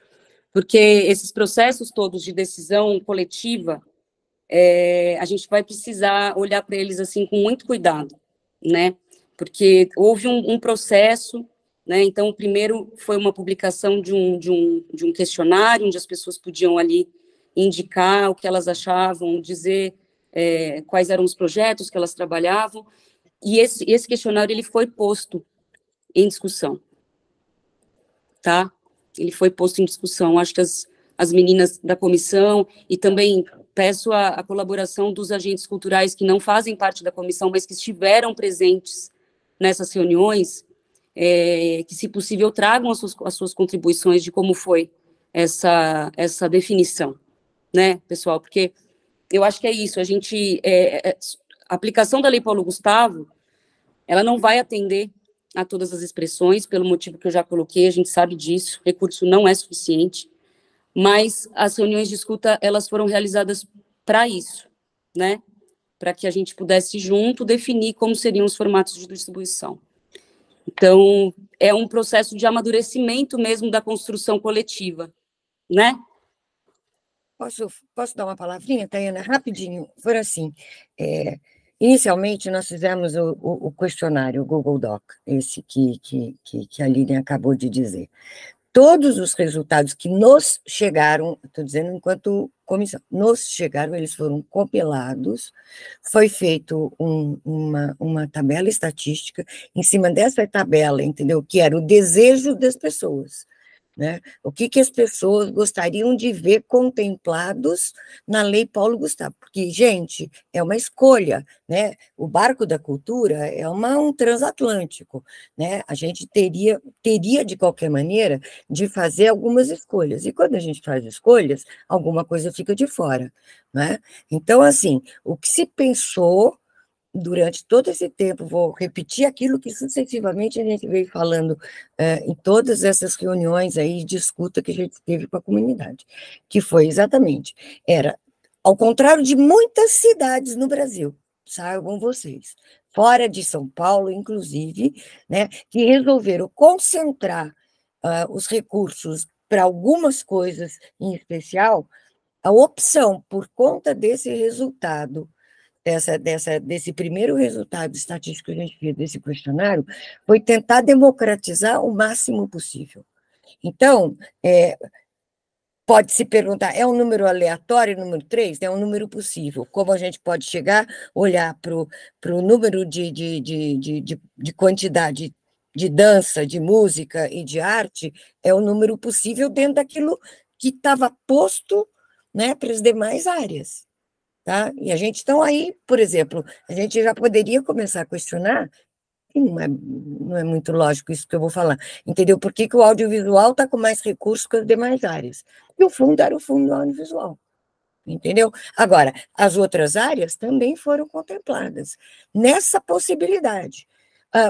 [SPEAKER 1] porque esses processos todos de decisão coletiva, a gente vai precisar olhar para eles assim com muito cuidado, né? Porque houve um processo, né? Então, o primeiro foi uma publicação de um questionário, onde as pessoas podiam ali indicar o que elas achavam, dizer quais eram os projetos que elas trabalhavam, e esse questionário ele foi posto em discussão, tá? Ele foi posto em discussão. Acho que as meninas da comissão, e também peço a colaboração dos agentes culturais que não fazem parte da comissão, mas que estiveram presentes nessas reuniões, que, se possível, tragam as suas contribuições de como foi essa definição, né, pessoal? Porque eu acho que é isso, a aplicação da Lei Paulo Gustavo, ela não vai atender a todas as expressões, pelo motivo que eu já coloquei, a gente sabe disso, recurso não é suficiente, mas as reuniões de escuta, elas foram realizadas para isso, né? Para que a gente pudesse, junto, definir como seriam os formatos de distribuição. Então, é um processo de amadurecimento mesmo da construção coletiva, né?
[SPEAKER 4] Posso dar uma palavrinha, Tayana? Rapidinho. Foi assim, inicialmente nós fizemos o questionário, o Google Doc, esse que a Lilian acabou de dizer. Todos os resultados que nos chegaram, estou dizendo enquanto comissão, nos chegaram, eles foram compilados, foi feito uma tabela estatística, em cima dessa tabela, entendeu? Que era o desejo das pessoas, né? O que as pessoas gostariam de ver contemplados na Lei Paulo Gustavo, porque, gente, é uma escolha, né? O barco da cultura é um transatlântico, né? A gente teria, de qualquer maneira, de fazer algumas escolhas, e quando a gente faz escolhas, alguma coisa fica de fora, né? Então, assim, o que se pensou durante todo esse tempo, vou repetir aquilo que sucessivamente a gente veio falando em todas essas reuniões aí de escuta que a gente teve com a comunidade, que foi exatamente, ao contrário de muitas cidades no Brasil, saibam vocês, fora de São Paulo, inclusive, né, que resolveram concentrar os recursos para algumas coisas em especial, a opção por conta desse resultado, desse primeiro resultado estatístico que a gente fez desse questionário, foi tentar democratizar o máximo possível. Então, pode se perguntar, é um número aleatório, número 3? É um número possível. Como a gente pode chegar, olhar para o número de quantidade de dança, de música e de arte, é um número possível dentro daquilo que estava posto, né, para as demais áreas. Tá? E a gente então aí, por exemplo, a gente já poderia começar a questionar, e não é muito lógico isso que eu vou falar, entendeu? Por que o audiovisual está com mais recursos que as demais áreas? E o fundo era o fundo audiovisual, entendeu? Agora, as outras áreas também foram contempladas nessa possibilidade.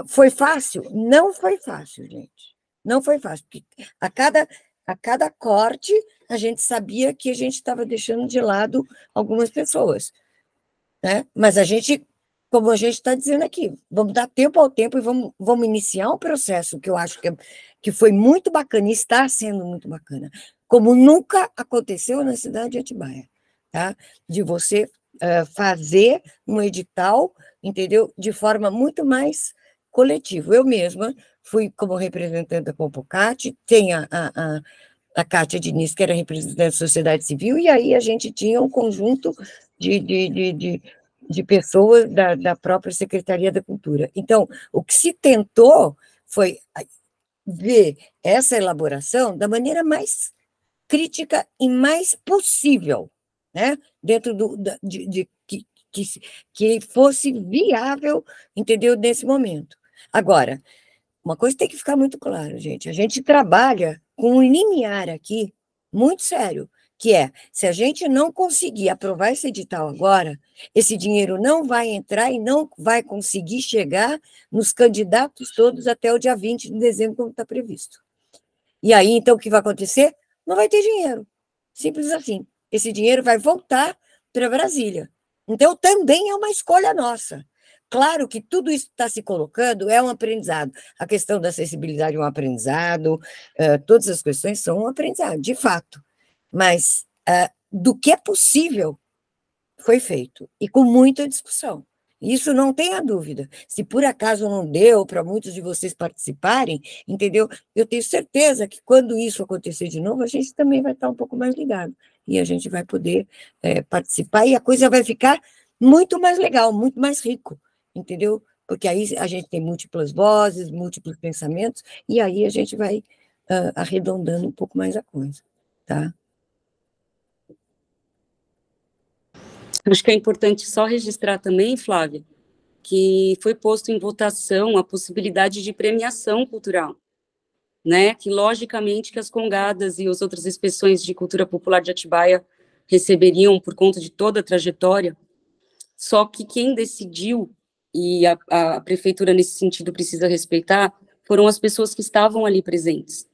[SPEAKER 4] Foi fácil? Não foi fácil, gente. Não foi fácil, porque a cada corte, a gente sabia que a gente estava deixando de lado algumas pessoas, né? Mas a gente, como a gente está dizendo aqui, vamos dar tempo ao tempo e vamos iniciar um processo que eu acho que foi muito bacana e está sendo muito bacana, como nunca aconteceu na cidade de Atibaia, tá? De você fazer um edital, entendeu? De forma muito mais coletiva. Eu mesma fui como representante da Compocate, tem a Kátia Diniz, que era representante da sociedade civil, e aí a gente tinha um conjunto de pessoas da própria Secretaria da Cultura. Então, o que se tentou foi ver essa elaboração da maneira mais crítica e mais possível, né? Dentro que fosse viável, entendeu, nesse momento. Agora, uma coisa tem que ficar muito clara, gente, a gente trabalha com um limiar aqui muito sério, que é, se a gente não conseguir aprovar esse edital agora, esse dinheiro não vai entrar e não vai conseguir chegar nos candidatos todos até o dia 20 de dezembro, como está previsto. E aí, então, o que vai acontecer? Não vai ter dinheiro. Simples assim. Esse dinheiro vai voltar para Brasília. Então, também é uma escolha nossa. Claro que tudo isso que está se colocando é um aprendizado. A questão da acessibilidade é um aprendizado, todas as questões são um aprendizado, de fato. Mas do que é possível foi feito, e com muita discussão. Isso não tenha dúvida. Se por acaso não deu para muitos de vocês participarem, entendeu? Eu tenho certeza que quando isso acontecer de novo, a gente também vai estar um pouco mais ligado. E a gente vai poder participar, e a coisa vai ficar muito mais legal, muito mais rico, entendeu? Porque aí a gente tem múltiplas vozes, múltiplos pensamentos, e aí a gente vai arredondando um pouco mais a coisa, tá?
[SPEAKER 1] Acho que é importante só registrar também, Flávia, que foi posto em votação a possibilidade de premiação cultural, né? Que, logicamente, que as congadas e as outras expressões de cultura popular de Atibaia receberiam por conta de toda a trajetória, só que quem decidiu, e a prefeitura, nesse sentido, precisa respeitar, foram as pessoas que estavam ali presentes.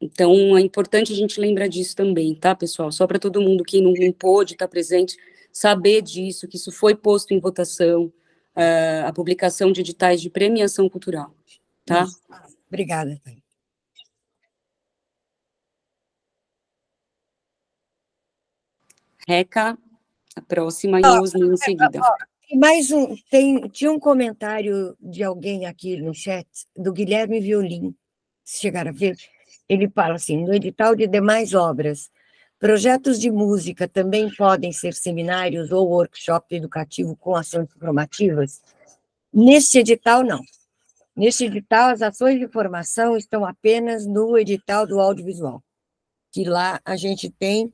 [SPEAKER 1] Então, é importante a gente lembrar disso também, tá, pessoal? Só para todo mundo que não pôde estar presente, saber disso, que isso foi posto em votação, a publicação de editais de premiação cultural, tá?
[SPEAKER 4] Isso. Obrigada, Tânia.
[SPEAKER 1] Reca, a próxima, e Osni em seguida.
[SPEAKER 4] Tinha um comentário de alguém aqui no chat, do Guilherme Violim, se chegaram a ver. Ele fala assim, no edital de demais obras, projetos de música também podem ser seminários ou workshop educativo com ações formativas? Neste edital, não. Neste edital, as ações de formação estão apenas no edital do audiovisual, que lá a gente tem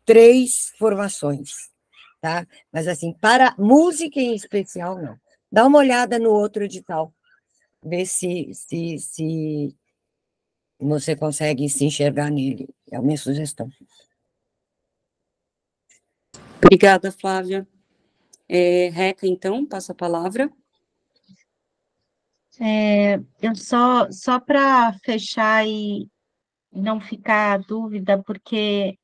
[SPEAKER 4] 3 formações, tá? Mas, assim, para música em especial, não. Dá uma olhada no outro edital, vê se você consegue se enxergar nele. É a minha sugestão.
[SPEAKER 1] Obrigada, Flávia. Reca, então, passa a palavra.
[SPEAKER 2] Eu só para fechar e não ficar dúvida, porque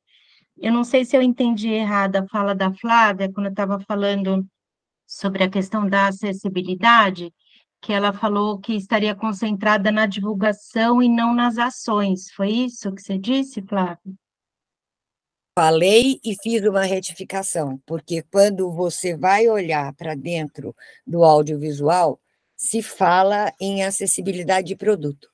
[SPEAKER 2] eu não sei se eu entendi errado a fala da Flávia, quando eu estava falando sobre a questão da acessibilidade, que ela falou que estaria concentrada na divulgação e não nas ações. Foi isso que você disse, Flávia?
[SPEAKER 4] Falei e fiz uma retificação, porque quando você vai olhar para dentro do audiovisual, se fala em acessibilidade de produto.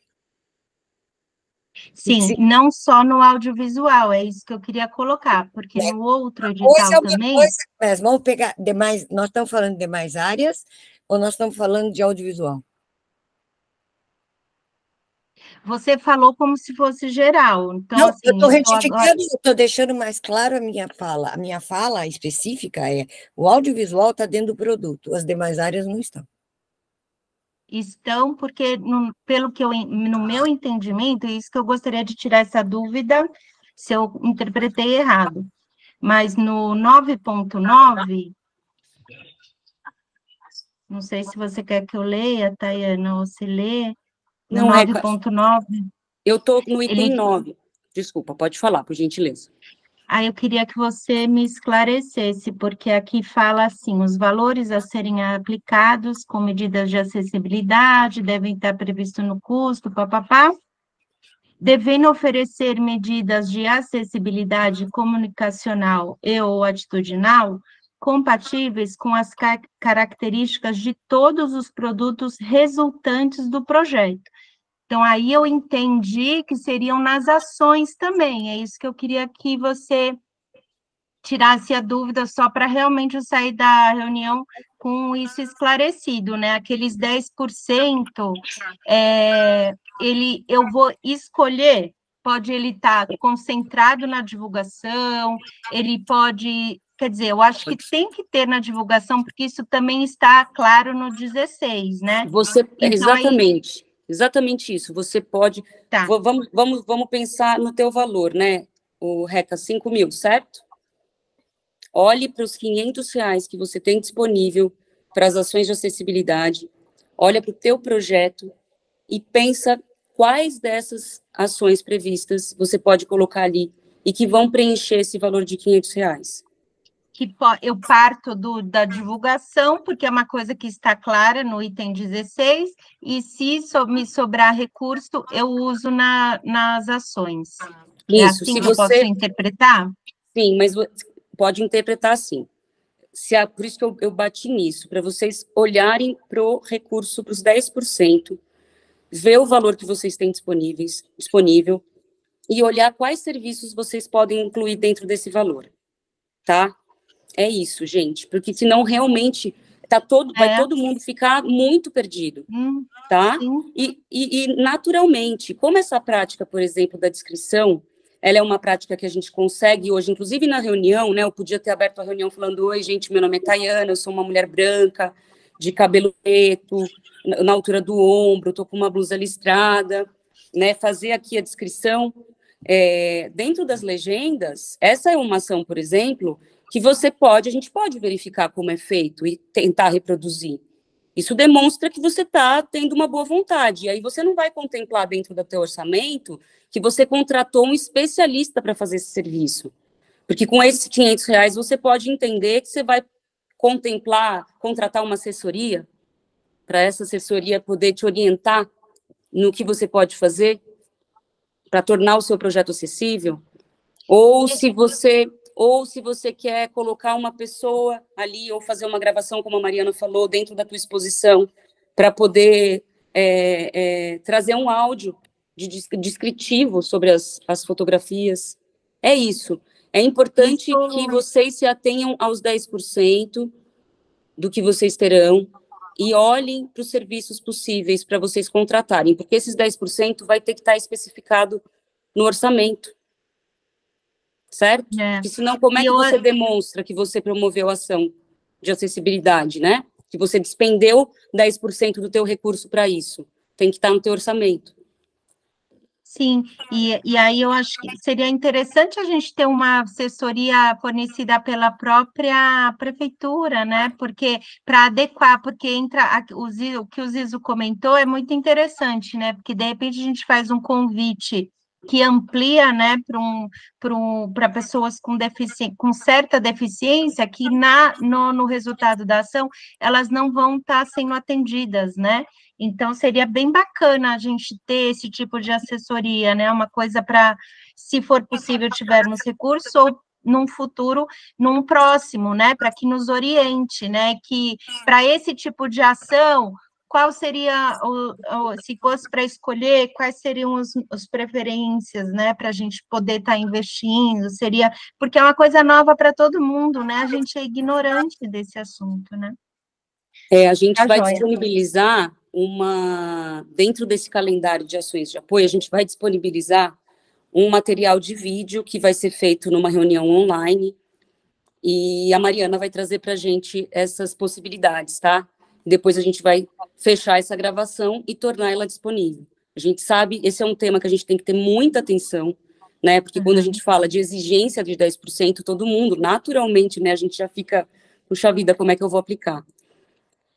[SPEAKER 2] Sim, não só no audiovisual, é isso que eu queria colocar, porque no outro edital também...
[SPEAKER 4] Mas vamos pegar demais, nós estamos falando de demais áreas ou nós estamos falando de audiovisual?
[SPEAKER 2] Você falou como se fosse geral, então
[SPEAKER 4] não,
[SPEAKER 2] assim...
[SPEAKER 4] eu estou retificando, estou deixando mais claro a minha fala. A minha fala específica é, o audiovisual está dentro do produto, as demais áreas não estão.
[SPEAKER 2] Estão, porque, no meu entendimento, é isso que eu gostaria de tirar essa dúvida, se eu interpretei errado. Mas no 9.9, não sei se você quer que eu leia, Tayana, ou se lê, no 9.9...
[SPEAKER 1] Eu estou no item 9. Desculpa, pode falar, por gentileza.
[SPEAKER 2] Eu queria que você me esclarecesse, porque aqui fala assim, os valores a serem aplicados com medidas de acessibilidade devem estar previstos no custo, papapá, devendo oferecer medidas de acessibilidade comunicacional e ou atitudinal compatíveis com as características de todos os produtos resultantes do projeto. Então, aí eu entendi que seriam nas ações também, é isso que eu queria que você tirasse a dúvida só para realmente eu sair da reunião com isso esclarecido, né? Aqueles 10%, eu vou escolher, pode ele estar concentrado na divulgação, ele pode, quer dizer, eu acho que tem que ter na divulgação, porque isso também está claro no 16, né?
[SPEAKER 1] Então, exatamente isso, você pode,
[SPEAKER 2] tá.
[SPEAKER 1] Vamos pensar no teu valor, né? O Reca, 5 mil, certo? Olhe para os R$500 que você tem disponível para as ações de acessibilidade, olha para o teu projeto e pensa quais dessas ações previstas você pode colocar ali e que vão preencher esse valor de R$500.
[SPEAKER 2] Que eu parto da divulgação, porque é uma coisa que está clara no item 16, e se me sobrar recurso, eu uso nas ações.
[SPEAKER 1] Isso,
[SPEAKER 2] é assim que eu posso interpretar?
[SPEAKER 1] Sim, mas pode interpretar assim. Por isso que eu bati nisso, para vocês olharem para o recurso, para os 10%, ver o valor que vocês têm disponível e olhar quais serviços vocês podem incluir dentro desse valor, tá? É isso, gente, porque senão realmente vai todo mundo ficar muito perdido, tá? E naturalmente, como essa prática, por exemplo, da descrição, ela é uma prática que a gente consegue hoje, inclusive na reunião, né? Eu podia ter aberto a reunião falando: oi, gente, meu nome é Tayana, eu sou uma mulher branca, de cabelo preto, na altura do ombro, estou com uma blusa listrada, né? Fazer aqui a descrição. Dentro das legendas, essa é uma ação, por exemplo, que a gente pode verificar como é feito e tentar reproduzir. Isso demonstra que você está tendo uma boa vontade. E aí você não vai contemplar dentro do teu orçamento que você contratou um especialista para fazer esse serviço. Porque com esses R$500 você pode entender que você vai contratar uma assessoria, para essa assessoria poder te orientar no que você pode fazer para tornar o seu projeto acessível. Ou se você quer colocar uma pessoa ali, ou fazer uma gravação, como a Mariana falou, dentro da tua exposição, para poder trazer um áudio descritivo sobre as fotografias. É isso. É importante que vocês se atenham aos 10% do que vocês terão e olhem para os serviços possíveis para vocês contratarem, porque esses 10% vai ter que estar especificado no orçamento. Certo? Porque senão, como é que você demonstra que você promoveu a ação de acessibilidade, né? Que você despendeu 10% do teu recurso para isso. Tem que estar no teu orçamento.
[SPEAKER 2] Sim, e aí eu acho que seria interessante a gente ter uma assessoria fornecida pela própria prefeitura, né? Porque para adequar, porque o que o Zizo comentou é muito interessante, né? Porque de repente a gente faz um convite que amplia, né, para pessoas com certa deficiência, que no resultado da ação elas não vão estar sendo atendidas, né? Então, seria bem bacana a gente ter esse tipo de assessoria, né? Uma coisa para, se for possível, tivermos recursos, ou num futuro, num próximo, né? Para que nos oriente, né? Que para esse tipo de ação, qual seria, se fosse para escolher, quais seriam as preferências, né? Para a gente poder estar investindo, porque é uma coisa nova para todo mundo, né? A gente é ignorante desse assunto, né?
[SPEAKER 1] A gente vai disponibilizar dentro desse calendário de ações de apoio, a gente vai disponibilizar um material de vídeo que vai ser feito numa reunião online, e a Mariana vai trazer para a gente essas possibilidades, tá? Depois a gente vai fechar essa gravação e tornar ela disponível. A gente sabe, esse é um tema que a gente tem que ter muita atenção, né? Porque quando a gente fala de exigência de 10%, todo mundo, naturalmente, né? A gente já fica, puxa vida, como é que eu vou aplicar?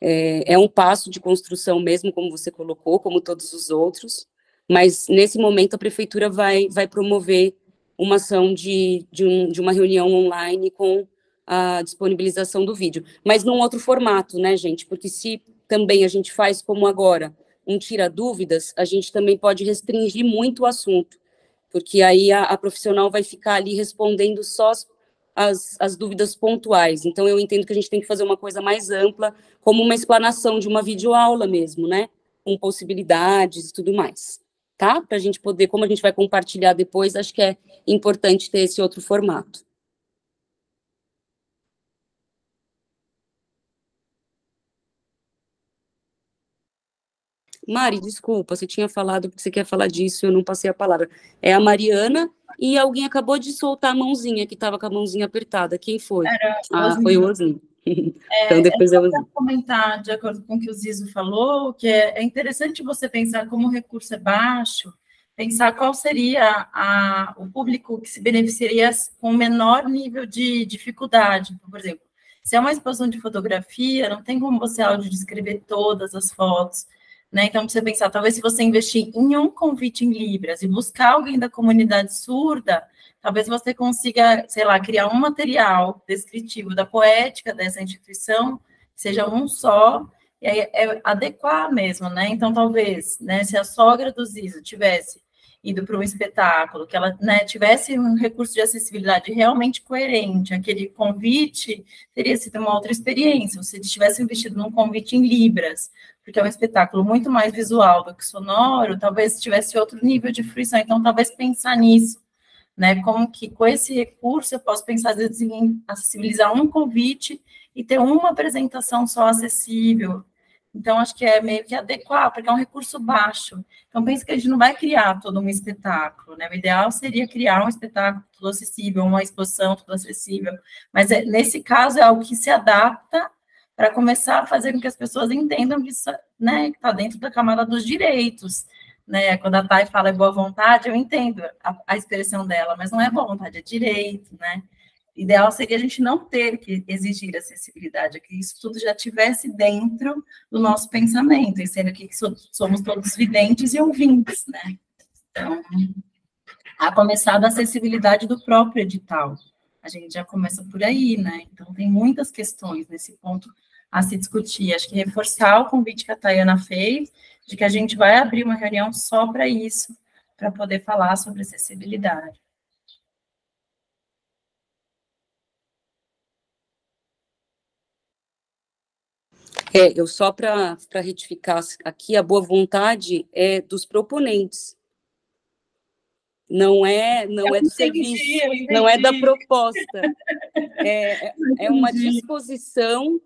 [SPEAKER 1] É um passo de construção mesmo, como você colocou, como todos os outros, mas nesse momento a prefeitura vai promover uma ação de uma reunião online com a disponibilização do vídeo, mas num outro formato, né, gente? Porque se também a gente faz como agora, um tira dúvidas, a gente também pode restringir muito o assunto, porque aí a profissional vai ficar ali respondendo só as dúvidas pontuais. Então, eu entendo que a gente tem que fazer uma coisa mais ampla, como uma explanação de uma videoaula mesmo, né? Com possibilidades e tudo mais, tá? Para a gente poder, como a gente vai compartilhar depois, acho que é importante ter esse outro formato. Mari, desculpa, você tinha falado porque você quer falar disso, eu não passei a palavra. É a Mariana e alguém acabou de soltar a mãozinha, que estava com a mãozinha apertada. Quem foi? Foi o Osni. Então, depois eu vou
[SPEAKER 6] comentar, de acordo com o que o Zizo falou, que é interessante você pensar como o recurso é baixo, pensar qual seria o público que se beneficiaria com menor nível de dificuldade. Por exemplo, se é uma exposição de fotografia, não tem como você audiodescrever todas as fotos, né? Então, você pensar, talvez se você investir em um convite em Libras e buscar alguém da comunidade surda, talvez você consiga, sei lá, criar um material descritivo da poética dessa instituição, seja um só, e aí adequar mesmo, né? Então, talvez, né, se a sogra do Zizo tivesse ido para um espetáculo, que ela, né, tivesse um recurso de acessibilidade realmente coerente, aquele convite teria sido uma outra experiência, se eles tivessem investido num convite em Libras, porque é um espetáculo muito mais visual do que sonoro, talvez tivesse outro nível de fruição, então talvez pensar nisso, né, como que com esse recurso eu posso pensar em acessibilizar um convite e ter uma apresentação só acessível. Então, acho que é meio que adequar, porque é um recurso baixo. Então, penso que a gente não vai criar todo um espetáculo, né? O ideal seria criar um espetáculo tudo acessível, uma exposição tudo acessível, mas nesse caso é algo que se adapta para começar a fazer com que as pessoas entendam que isso, né, está dentro da camada dos direitos, né? Quando a Thay fala é boa vontade, eu entendo a expressão dela, mas não é boa vontade, é direito, né? O ideal seria a gente não ter que exigir acessibilidade, que isso tudo já estivesse dentro do nosso pensamento, e sendo que somos todos videntes e ouvintes, né? Então, a começar da acessibilidade do próprio edital. A gente já começa por aí, né? Então, tem muitas questões nesse ponto a se discutir. Acho que reforçar o convite que a Tayana fez, de que a gente vai abrir uma reunião só para isso, para poder falar sobre acessibilidade.
[SPEAKER 1] Eu só para retificar aqui, a boa vontade é dos proponentes. Não é do serviço, não é da proposta. É uma disposição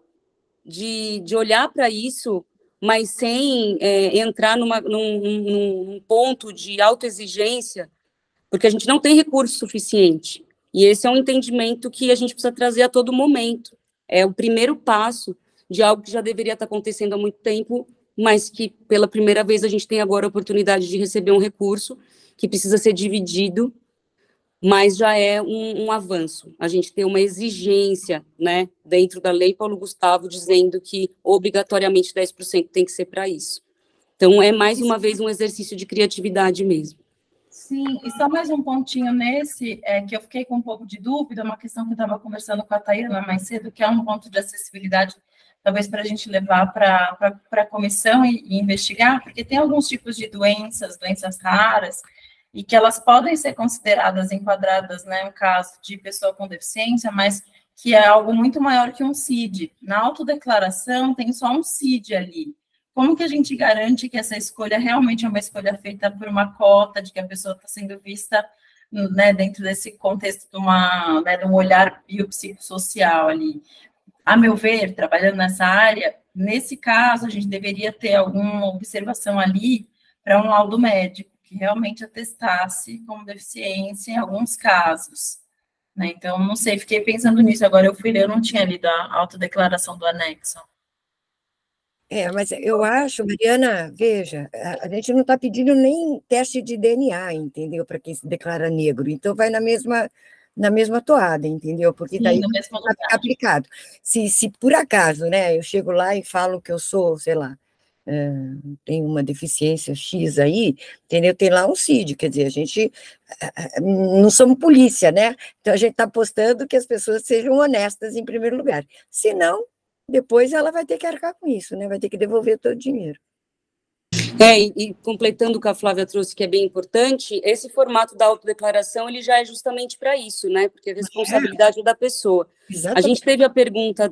[SPEAKER 1] de olhar para isso, mas sem entrar num ponto de autoexigência, porque a gente não tem recurso suficiente. E esse é um entendimento que a gente precisa trazer a todo momento. É o primeiro passo de algo que já deveria estar acontecendo há muito tempo, mas que pela primeira vez a gente tem agora a oportunidade de receber um recurso que precisa ser dividido, mas já é um avanço. A gente tem uma exigência, né, dentro da Lei Paulo Gustavo, dizendo que obrigatoriamente 10% tem que ser para isso. Então, é mais uma vez um exercício de criatividade mesmo.
[SPEAKER 6] Sim, e só mais um pontinho nesse, que eu fiquei com um pouco de dúvida, uma questão que eu estava conversando com a Tayana mais cedo, que é um ponto de acessibilidade, talvez para a gente levar para a comissão e investigar, porque tem alguns tipos de doenças raras, e que elas podem ser consideradas enquadradas, né, no caso de pessoa com deficiência, mas que é algo muito maior que um CID. Na autodeclaração tem só um CID ali. Como que a gente garante que essa escolha realmente é uma escolha feita por uma cota, de que a pessoa está sendo vista, né, dentro desse contexto de um olhar biopsicossocial ali? A meu ver, trabalhando nessa área, nesse caso, a gente deveria ter alguma observação ali para um laudo médico, que realmente atestasse como deficiência em alguns casos, né? Então, não sei, fiquei pensando nisso, agora eu fui ler, eu não tinha lido a autodeclaração do anexo.
[SPEAKER 4] Mas eu acho, Mariana, veja, a gente não está pedindo nem teste de DNA, entendeu? Para quem se declara negro, então vai na mesma toada, entendeu? Porque daí está aplicado. Se por acaso, né, eu chego lá e falo que eu sou, sei lá, tem uma deficiência X aí, entendeu? Tem lá um CID, quer dizer, a gente não somos polícia, né? Então a gente está apostando que as pessoas sejam honestas em primeiro lugar. Se não, depois ela vai ter que arcar com isso, né? Vai ter que devolver todo o dinheiro.
[SPEAKER 1] E completando o que a Flávia trouxe, que é bem importante, esse formato da autodeclaração, ele já é justamente para isso, né? Porque a responsabilidade é da pessoa. Exatamente. A gente teve a pergunta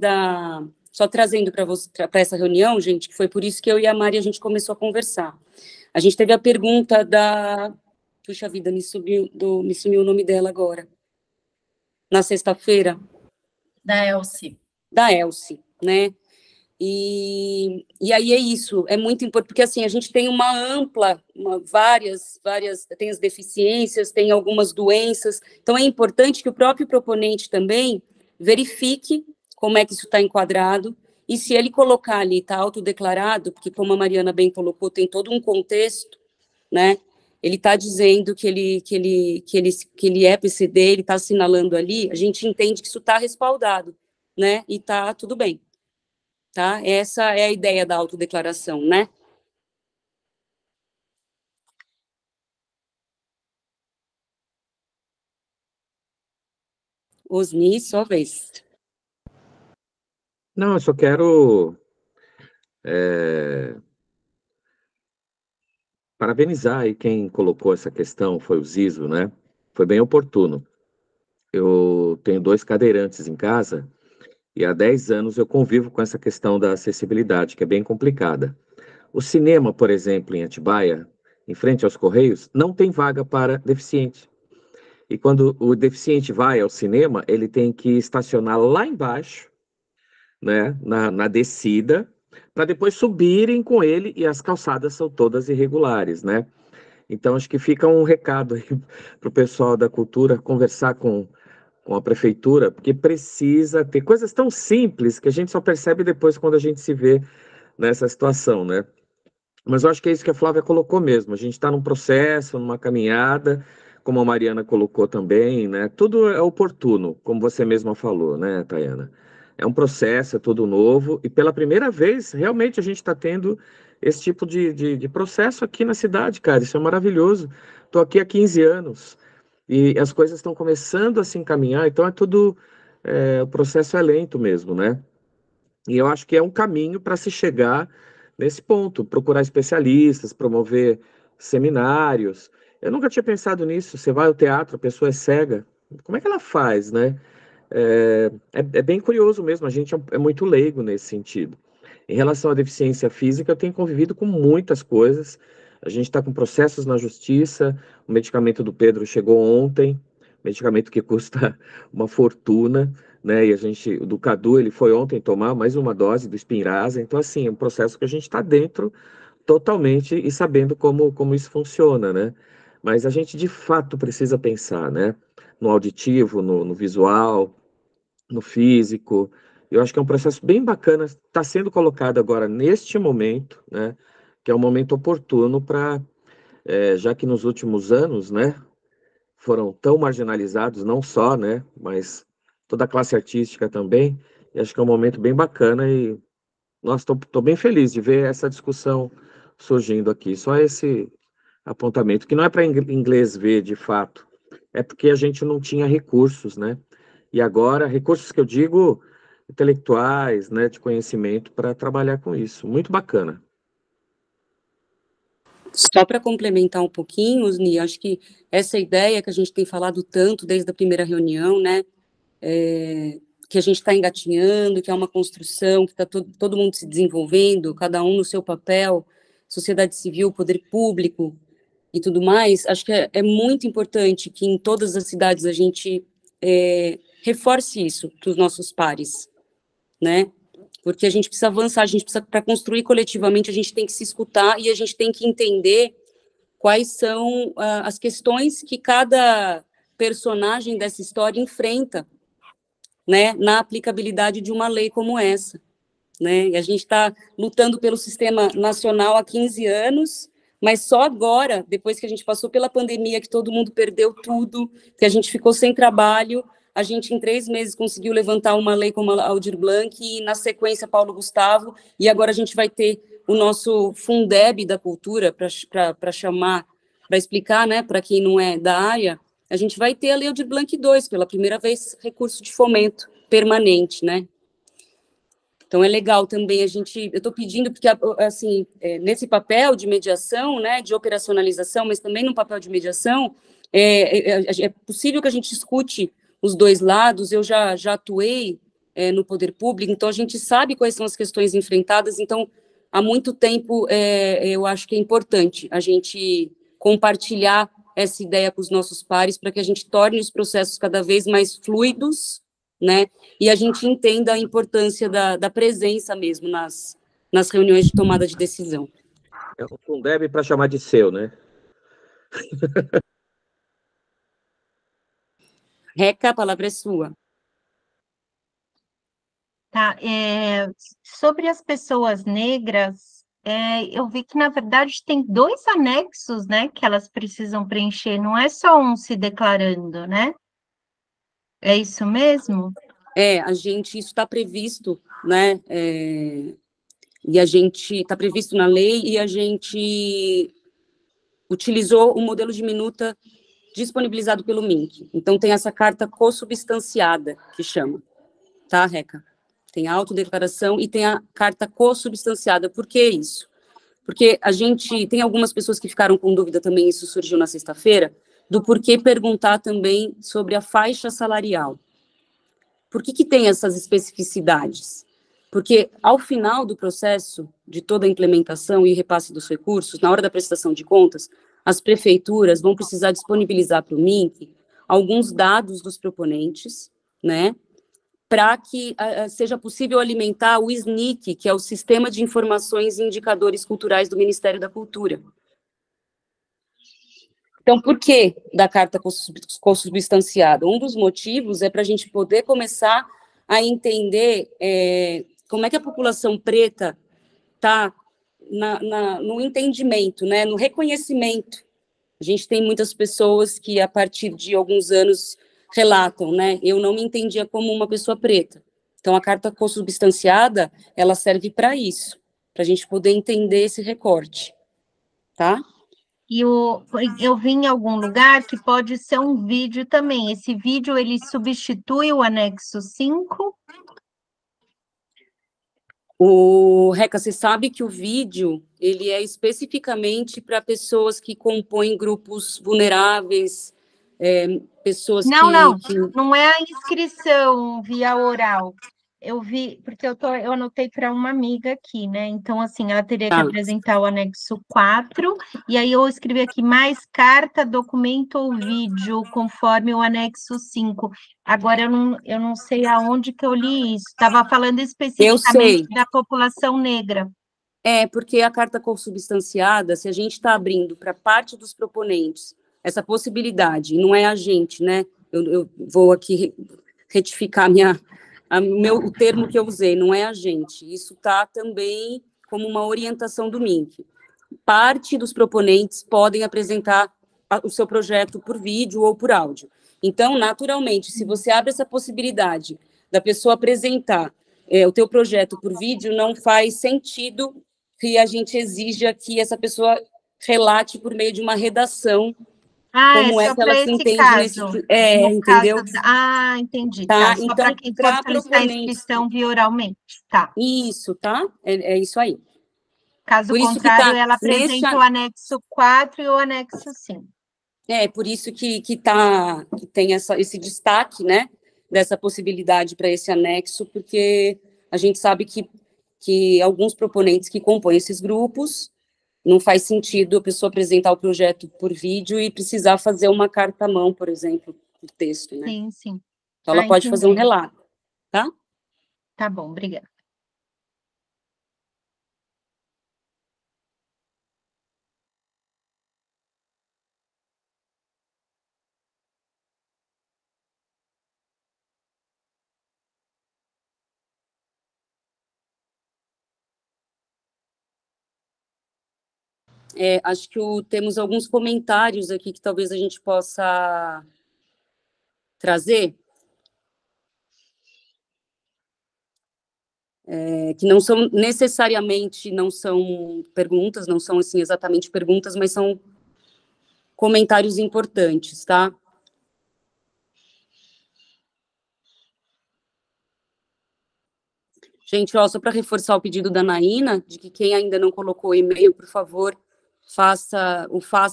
[SPEAKER 1] só trazendo para essa reunião, gente, que foi por isso que eu e a Mari, a gente começou a conversar. A gente teve a pergunta puxa vida, me sumiu o nome dela agora. Na sexta-feira.
[SPEAKER 6] Da Elci,
[SPEAKER 1] né? E aí é isso, é muito importante, porque assim, a gente tem várias, tem as deficiências, tem algumas doenças, então é importante que o próprio proponente também verifique como é que isso está enquadrado, e se ele colocar ali, está autodeclarado, porque como a Mariana bem colocou, tem todo um contexto, né? Ele está dizendo que ele é PCD, ele está assinalando ali, a gente entende que isso está respaldado, né? E está tudo bem. Tá? Essa é a ideia da autodeclaração, né? Osni, sua vez.
[SPEAKER 3] Não, eu só quero parabenizar aí quem colocou essa questão, foi o Zizo, né? Foi bem oportuno. Eu tenho 2 cadeirantes em casa e há 10 anos eu convivo com essa questão da acessibilidade, que é bem complicada. O cinema, por exemplo, em Atibaia, em frente aos Correios, não tem vaga para deficiente. E quando o deficiente vai ao cinema, ele tem que estacionar lá embaixo, né, na descida, para depois subirem com ele, e as calçadas são todas irregulares, né? Então, acho que fica um recado aí para o pessoal da cultura conversar com a prefeitura, porque precisa ter coisas tão simples que a gente só percebe depois quando a gente se vê nessa situação, né? Mas eu acho que é isso que a Flávia colocou mesmo. A gente está num processo, numa caminhada, como a Mariana colocou também, né? Tudo é oportuno, como você mesma falou, né, Tayana? É um processo, é tudo novo, e pela primeira vez, realmente, a gente está tendo esse tipo de processo aqui na cidade, cara. Isso é maravilhoso. Estou aqui há 15 anos e as coisas estão começando a se encaminhar, então é tudo. O processo é lento mesmo, né? E eu acho que é um caminho para se chegar nesse ponto, procurar especialistas, promover seminários. Eu nunca tinha pensado nisso. Você vai ao teatro, a pessoa é cega. Como é que ela faz, né? É bem curioso mesmo, a gente é muito leigo nesse sentido. Em relação à deficiência física, eu tenho convivido com muitas coisas. A gente está com processos na justiça, o medicamento do Pedro chegou ontem, medicamento que custa uma fortuna, né? E o do Cadu, ele foi ontem tomar mais uma dose do Spinraza. Então, assim, é um processo que a gente está dentro totalmente e sabendo como isso funciona, né? Mas a gente, de fato, precisa pensar, né? No auditivo, no visual, no físico. Eu acho que é um processo bem bacana, está sendo colocado agora neste momento, né? Que é um momento oportuno para, já que nos últimos anos, né? Foram tão marginalizados, não só, né? Mas toda a classe artística também. E acho que é um momento bem bacana e, nossa, estou bem feliz de ver essa discussão surgindo aqui. Só esse apontamento, que não é para inglês ver, de fato, é porque a gente não tinha recursos, né? E agora, recursos que eu digo intelectuais, né, de conhecimento, para trabalhar com isso. Muito bacana.
[SPEAKER 1] Só para complementar um pouquinho, Osni, acho que essa ideia que a gente tem falado tanto desde a primeira reunião, né, que a gente está engatinhando, que é uma construção, que está todo mundo se desenvolvendo, cada um no seu papel, sociedade civil, poder público e tudo mais, acho que é muito importante que em todas as cidades a gente reforce isso para os nossos pares, né? Porque a gente precisa avançar, para construir coletivamente, a gente tem que se escutar e a gente tem que entender quais são as questões que cada personagem dessa história enfrenta, né, na aplicabilidade de uma lei como essa, né? E a gente está lutando pelo sistema nacional há 15 anos, mas só agora, depois que a gente passou pela pandemia, que todo mundo perdeu tudo, que a gente ficou sem trabalho, a gente, em 3 meses, conseguiu levantar uma lei como a Aldir Blanc, e, na sequência, Paulo Gustavo, e agora a gente vai ter o nosso Fundeb da cultura, para chamar, para explicar, né, para quem não é da área, a gente vai ter a Lei Aldir Blanc 2, pela primeira vez, recurso de fomento permanente, né? Então, é legal também eu estou pedindo, porque, assim, nesse papel de mediação, né, de operacionalização, mas também no papel de mediação, é possível que a gente escute os dois lados. Eu já atuei no poder público, então a gente sabe quais são as questões enfrentadas, então, há muito tempo, eu acho que é importante a gente compartilhar essa ideia com os nossos pares, para que a gente torne os processos cada vez mais fluidos, né? E a gente entenda a importância da presença mesmo nas reuniões de tomada de decisão.
[SPEAKER 3] É um Fundeb para chamar de seu, né?
[SPEAKER 1] Reca, a palavra é sua.
[SPEAKER 2] Tá, sobre as pessoas negras, eu vi que, na verdade, tem 2 anexos, né, que elas precisam preencher, não é só um se declarando, né? É isso mesmo?
[SPEAKER 1] Isso está previsto, né, e a gente, está previsto na lei, e a gente utilizou o modelo de minuta disponibilizado pelo MINC. Então, tem essa carta consubstanciada, que chama, tá, Reca? Tem a autodeclaração e tem a carta consubstanciada. Por que isso? Porque a gente, tem algumas pessoas que ficaram com dúvida também, isso surgiu na sexta-feira, do porquê perguntar também sobre a faixa salarial. Por que tem essas especificidades? Porque, ao final do processo de toda a implementação e repasse dos recursos, na hora da prestação de contas, as prefeituras vão precisar disponibilizar para o MINC alguns dados dos proponentes, né, para que seja possível alimentar o SNIC, que é o Sistema de Informações e Indicadores Culturais do Ministério da Cultura. Então, por que da carta consubstanciada? Um dos motivos é para a gente poder começar a entender como é que a população preta está no entendimento, né, no reconhecimento. A gente tem muitas pessoas que, a partir de alguns anos, relatam, né, eu não me entendia como uma pessoa preta. Então, a carta consubstanciada, ela serve para isso, para a gente poder entender esse recorte, tá?
[SPEAKER 2] E eu vi em algum lugar que pode ser um vídeo também. Esse vídeo, ele substitui o anexo 5?
[SPEAKER 1] Reca, você sabe que o vídeo, ele é especificamente para pessoas que compõem grupos vulneráveis, pessoas
[SPEAKER 2] não é a inscrição via oral. Eu vi, porque eu anotei para uma amiga aqui, né? Então, assim, ela teria que apresentar o anexo 4, e aí eu escrevi aqui, mais carta, documento ou vídeo, conforme o anexo 5. Agora, eu não sei aonde que eu li isso. Estava falando especificamente da população negra.
[SPEAKER 1] Porque a carta consubstanciada, se a gente está abrindo para parte dos proponentes essa possibilidade, não é a gente, né? Eu vou aqui retificar o termo que eu usei, não é a gente. Isso está também como uma orientação do MINC. Parte dos proponentes podem apresentar o seu projeto por vídeo ou por áudio. Então, naturalmente, se você abre essa possibilidade da pessoa apresentar o teu projeto por vídeo, não faz sentido que a gente exija que essa pessoa relate por meio de uma redação como
[SPEAKER 2] é
[SPEAKER 1] que ela se entende
[SPEAKER 2] caso.
[SPEAKER 1] entendeu?
[SPEAKER 2] Entendi.
[SPEAKER 1] Tá,
[SPEAKER 2] Só
[SPEAKER 1] então,
[SPEAKER 2] para quem for solicitar a inscrição via oralmente, tá.
[SPEAKER 1] Isso, tá? É isso aí.
[SPEAKER 2] Caso contrário, ela apresenta o anexo 4 e o anexo 5.
[SPEAKER 1] Por isso que tem esse destaque, né, dessa possibilidade para esse anexo, porque a gente sabe que alguns proponentes que compõem esses grupos, não faz sentido a pessoa apresentar o projeto por vídeo e precisar fazer uma carta à mão, por exemplo, por texto, né?
[SPEAKER 2] Sim.
[SPEAKER 1] Então, ela pode fazer um relato, tá?
[SPEAKER 2] Tá bom, obrigada.
[SPEAKER 1] Acho que temos alguns comentários aqui que talvez a gente possa trazer, que não são necessariamente, não são perguntas, não são assim exatamente perguntas, mas são comentários importantes, tá? Gente, só para reforçar o pedido da Naína, de que quem ainda não colocou o e-mail, por favor, faça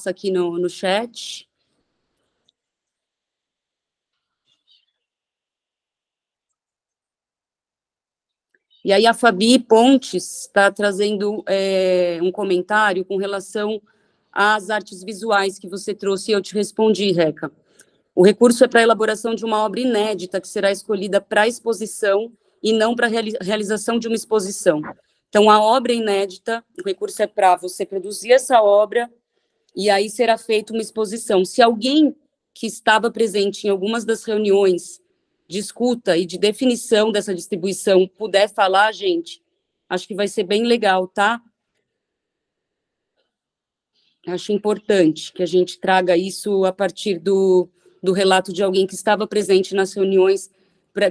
[SPEAKER 1] aqui no chat. E aí a Fabi Pontes está trazendo um comentário com relação às artes visuais que você trouxe e eu te respondi, Reca. O recurso é para a elaboração de uma obra inédita que será escolhida para exposição e não para realização de uma exposição. Então, a obra inédita, o recurso é para você produzir essa obra e aí será feita uma exposição. Se alguém que estava presente em algumas das reuniões de escuta e de definição dessa distribuição puder falar, gente, acho que vai ser bem legal, tá? Acho importante que a gente traga isso a partir do relato de alguém que estava presente nas reuniões,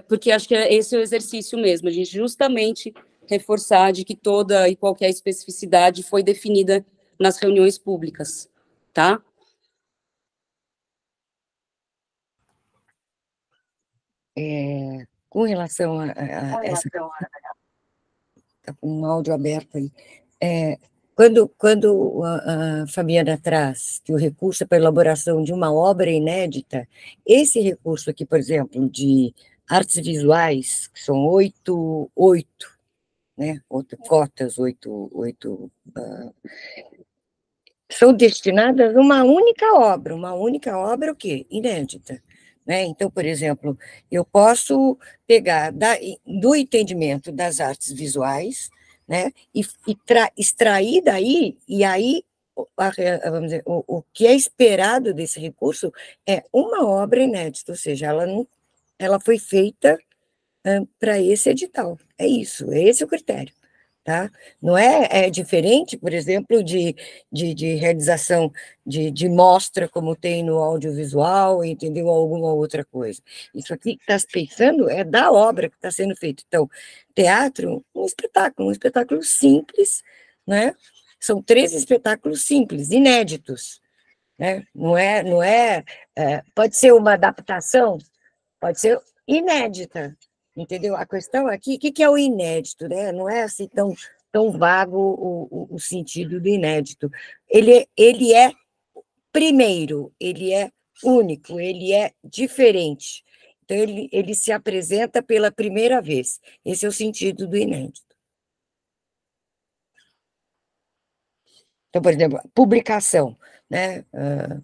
[SPEAKER 1] porque acho que esse é o exercício mesmo, a gente justamente reforçar de que toda e qualquer especificidade foi definida nas reuniões públicas, tá?
[SPEAKER 4] Com relação a essa... Está com um áudio aberto aí. Quando a Fabiana traz que o recurso é para a elaboração de uma obra inédita, esse recurso aqui, por exemplo, de artes visuais, que são oito, né? 8 cotas, são destinadas a uma única obra o quê? Inédita. Né? Então, por exemplo, eu posso pegar do entendimento das artes visuais, né, e extrair daí, e aí, vamos dizer, o que é esperado desse recurso é uma obra inédita, ou seja, ela foi feita para esse edital. É isso, é esse o critério. Tá? Não é diferente, por exemplo, de realização de mostra, como tem no audiovisual, entendeu? Alguma outra coisa. Isso aqui que está se pensando é da obra que está sendo feita. Então, teatro, um espetáculo simples, né? São 3 espetáculos simples, inéditos. Né? Pode ser uma adaptação, pode ser inédita. Entendeu? A questão aqui, o que é o inédito, né? Não é assim tão vago o sentido do inédito. Ele é primeiro, ele é único, ele é diferente. Então, ele se apresenta pela primeira vez. Esse é o sentido do inédito. Então, por exemplo, publicação, né?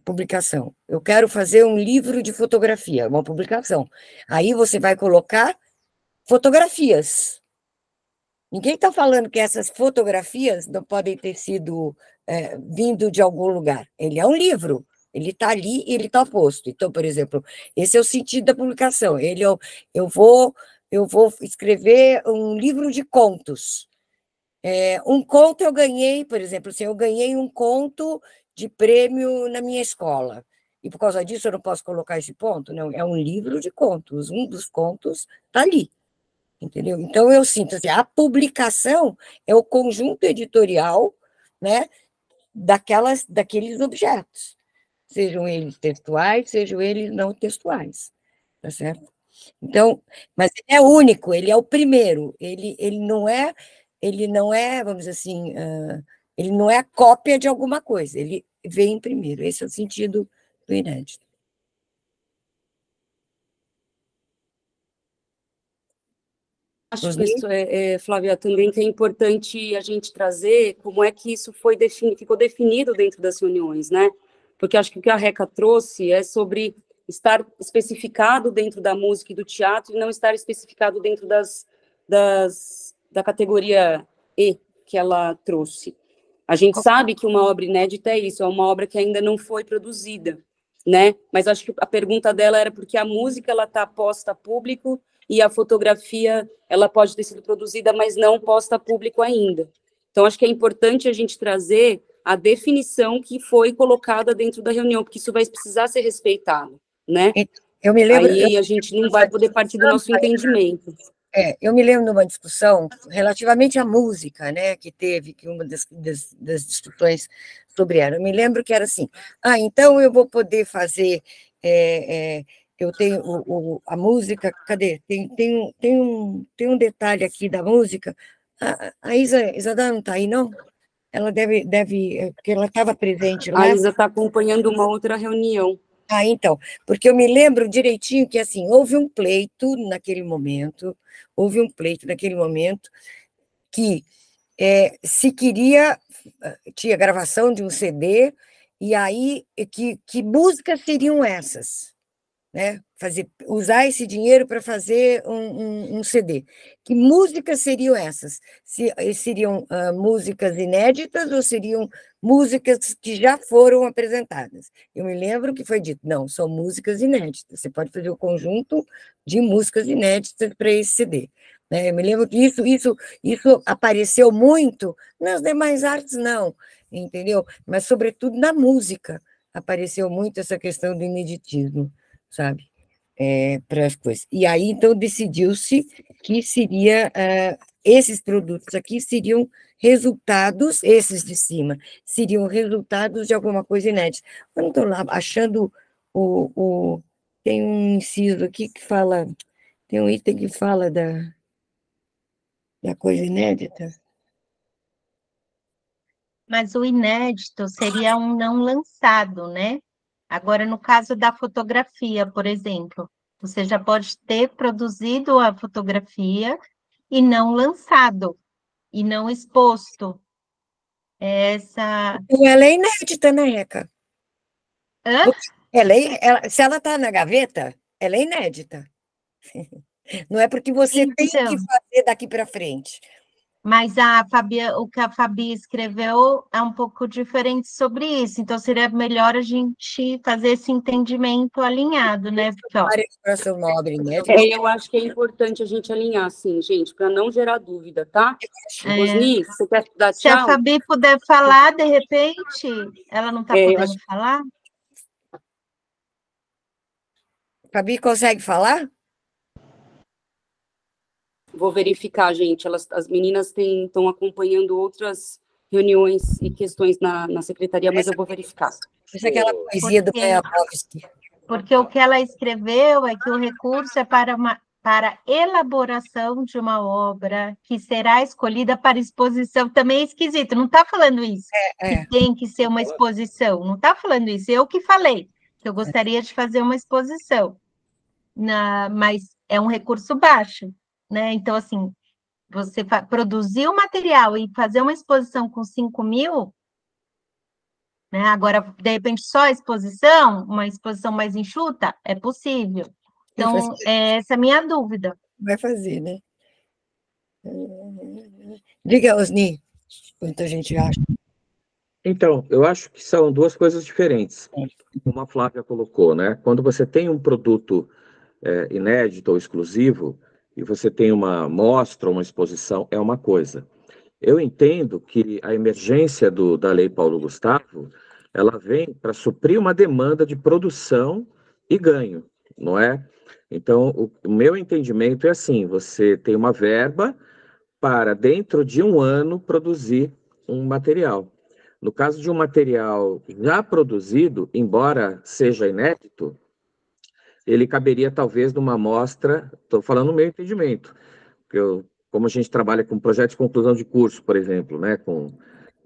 [SPEAKER 4] Publicação. Eu quero fazer um livro de fotografia, uma publicação. Aí você vai colocar fotografias. Ninguém está falando que essas fotografias não podem ter sido vindo de algum lugar. Ele é um livro, ele está ali e ele está posto. Então, por exemplo, esse é o sentido da publicação. Eu vou escrever um livro de contos. Um conto eu ganhei, por exemplo, assim, eu ganhei um conto de prêmio na minha escola. E por causa disso eu não posso colocar esse ponto? Não, é um livro de contos. Um dos contos está ali. Entendeu? Então, eu sinto assim, a publicação é o conjunto editorial, né, daqueles objetos, sejam eles textuais, sejam eles não textuais, tá certo? Então, mas ele é único, ele é o primeiro, ele não é, vamos dizer assim, ele não é a cópia de alguma coisa, ele vem primeiro, esse é o sentido do inédito.
[SPEAKER 1] Acho que isso Flávia, também que é importante a gente trazer como é que isso ficou definido dentro das reuniões, né? Porque acho que o que a Reca trouxe é sobre estar especificado dentro da música e do teatro e não estar especificado dentro da categoria E que ela trouxe. A gente sabe que uma obra inédita é isso, é uma obra que ainda não foi produzida, né? Mas acho que a pergunta dela era porque a música ela está posta a público e a fotografia ela pode ter sido produzida, mas não posta a público ainda. Então, acho que é importante a gente trazer a definição que foi colocada dentro da reunião, porque isso vai precisar ser respeitado, né?
[SPEAKER 4] Eu me lembro...
[SPEAKER 1] Aí a gente não vai poder partir do nosso entendimento.
[SPEAKER 4] Eu me lembro de uma discussão relativamente à música, né, que teve, que uma das discussões sobre ela. Eu me lembro que era assim, então eu vou poder fazer... eu tenho a música, cadê? Tem um detalhe aqui da música. A Isadora não está aí, não? Ela deve, porque ela estava presente lá.
[SPEAKER 1] A Isa está acompanhando uma outra reunião.
[SPEAKER 4] Então, porque eu me lembro direitinho que, assim, houve um pleito naquele momento que se queria, tinha gravação de um CD, e aí, que músicas seriam essas? né? Usar esse dinheiro para fazer um CD. Que músicas seriam essas? Seriam músicas inéditas ou seriam músicas que já foram apresentadas? Eu me lembro que foi dito, não, são músicas inéditas. Você pode fazer o conjunto de músicas inéditas para esse CD. Né? Eu me lembro que isso apareceu muito nas demais artes, não, entendeu? Mas, sobretudo, na música apareceu muito essa questão do ineditismo, sabe? Para as coisas. E aí, então, decidiu-se que esses produtos aqui seriam resultados, esses de cima, seriam resultados de alguma coisa inédita. Eu não estou lá achando tem um inciso aqui que fala, tem um item que fala da coisa inédita.
[SPEAKER 2] Mas o inédito seria um não lançado, né? Agora, no caso da fotografia, por exemplo, você já pode ter produzido a fotografia e não lançado, e não exposto.
[SPEAKER 4] Então, ela é inédita, né, Reca?
[SPEAKER 2] Hã?
[SPEAKER 4] Se ela está na gaveta, ela é inédita. Não é porque você tem que fazer daqui para frente.
[SPEAKER 2] Mas o que a Fabi escreveu é um pouco diferente sobre isso, então seria melhor a gente fazer esse entendimento alinhado, né? Porque, ó,
[SPEAKER 1] eu acho que é importante a gente alinhar, sim, gente, para não gerar dúvida, tá? Rosni, você quer dar tchau?
[SPEAKER 2] Se a Fabi puder falar, de repente, ela não está podendo falar?
[SPEAKER 4] Fabi, consegue falar?
[SPEAKER 1] Vou verificar, gente. As meninas estão acompanhando outras reuniões e questões na secretaria, mas eu vou verificar.
[SPEAKER 4] Isso é aquela poesia do Mayakovsky.
[SPEAKER 2] Porque o que ela escreveu é que o recurso é para elaboração de uma obra que será escolhida para exposição. Também é esquisito, não está falando isso, que tem que ser uma exposição, não está falando isso. Eu que falei, que eu gostaria de fazer uma exposição, mas é um recurso baixo, né? Então, assim, você produzir o material e fazer uma exposição com 5.000, né? Agora, de repente, só a exposição, uma exposição mais enxuta, é possível. Então, essa é a minha dúvida.
[SPEAKER 4] Vai fazer, né? Diga, Osni, quanto a gente acha.
[SPEAKER 3] Então, eu acho que são duas coisas diferentes, como a Flávia colocou, né? Quando você tem um produto inédito ou exclusivo, e você tem uma mostra, uma exposição, é uma coisa. Eu entendo que a emergência da Lei Paulo Gustavo, ela vem para suprir uma demanda de produção e ganho, não é? Então, o meu entendimento é assim, você tem uma verba para, dentro de um ano, produzir um material. No caso de um material já produzido, embora seja inédito, ele caberia talvez numa amostra, estou falando no meu entendimento, porque como a gente trabalha com projetos de conclusão de curso, por exemplo, né, com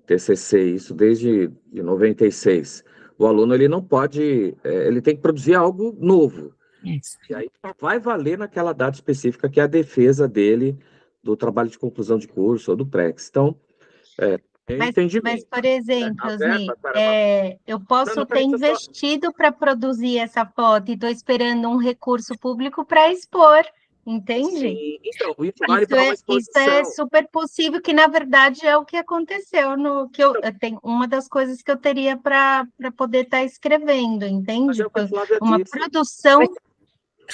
[SPEAKER 3] TCC, isso desde 96, o aluno ele não pode, ele tem que produzir algo novo, e aí só vai valer naquela data específica que é a defesa dele do trabalho de conclusão de curso ou do PREX. Então,
[SPEAKER 2] mas, por exemplo, eu posso ter investido para produzir essa foto e estou esperando um recurso público para expor, entende?
[SPEAKER 3] Sim, então, isso vale para uma exposição.
[SPEAKER 2] Isso é super possível, que na verdade é o que aconteceu, uma das coisas que eu teria para poder estar escrevendo, entende? Uma produção.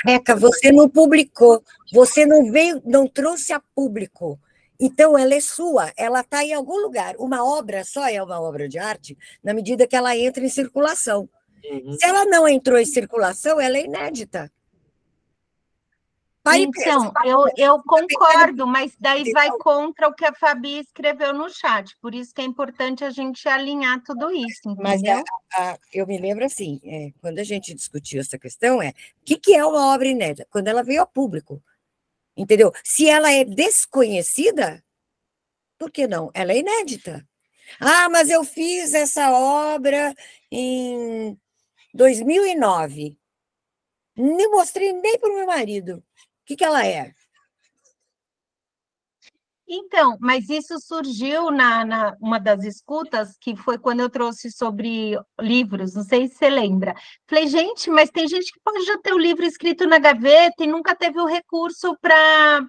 [SPEAKER 4] Reca, você não publicou, você não trouxe a público. Então, ela é sua, ela está em algum lugar. Uma obra só é uma obra de arte na medida que ela entra em circulação. Se ela não entrou em circulação, ela é inédita.
[SPEAKER 2] Então, eu concordo, mas daí vai contra o que a Fabi escreveu no chat. Por isso que é importante a gente alinhar tudo isso, entendeu?
[SPEAKER 4] Mas eu me lembro assim, quando a gente discutiu essa questão, o que é uma obra inédita? Quando ela veio ao público. Entendeu? Se ela é desconhecida, por que não? Ela é inédita. Ah, mas eu fiz essa obra em 2009. Não mostrei nem para o meu marido. O que ela é?
[SPEAKER 2] Então, mas isso surgiu na uma das escutas, que foi quando eu trouxe sobre livros, não sei se você lembra. Falei, gente, mas tem gente que pode já ter o livro escrito na gaveta e nunca teve o recurso para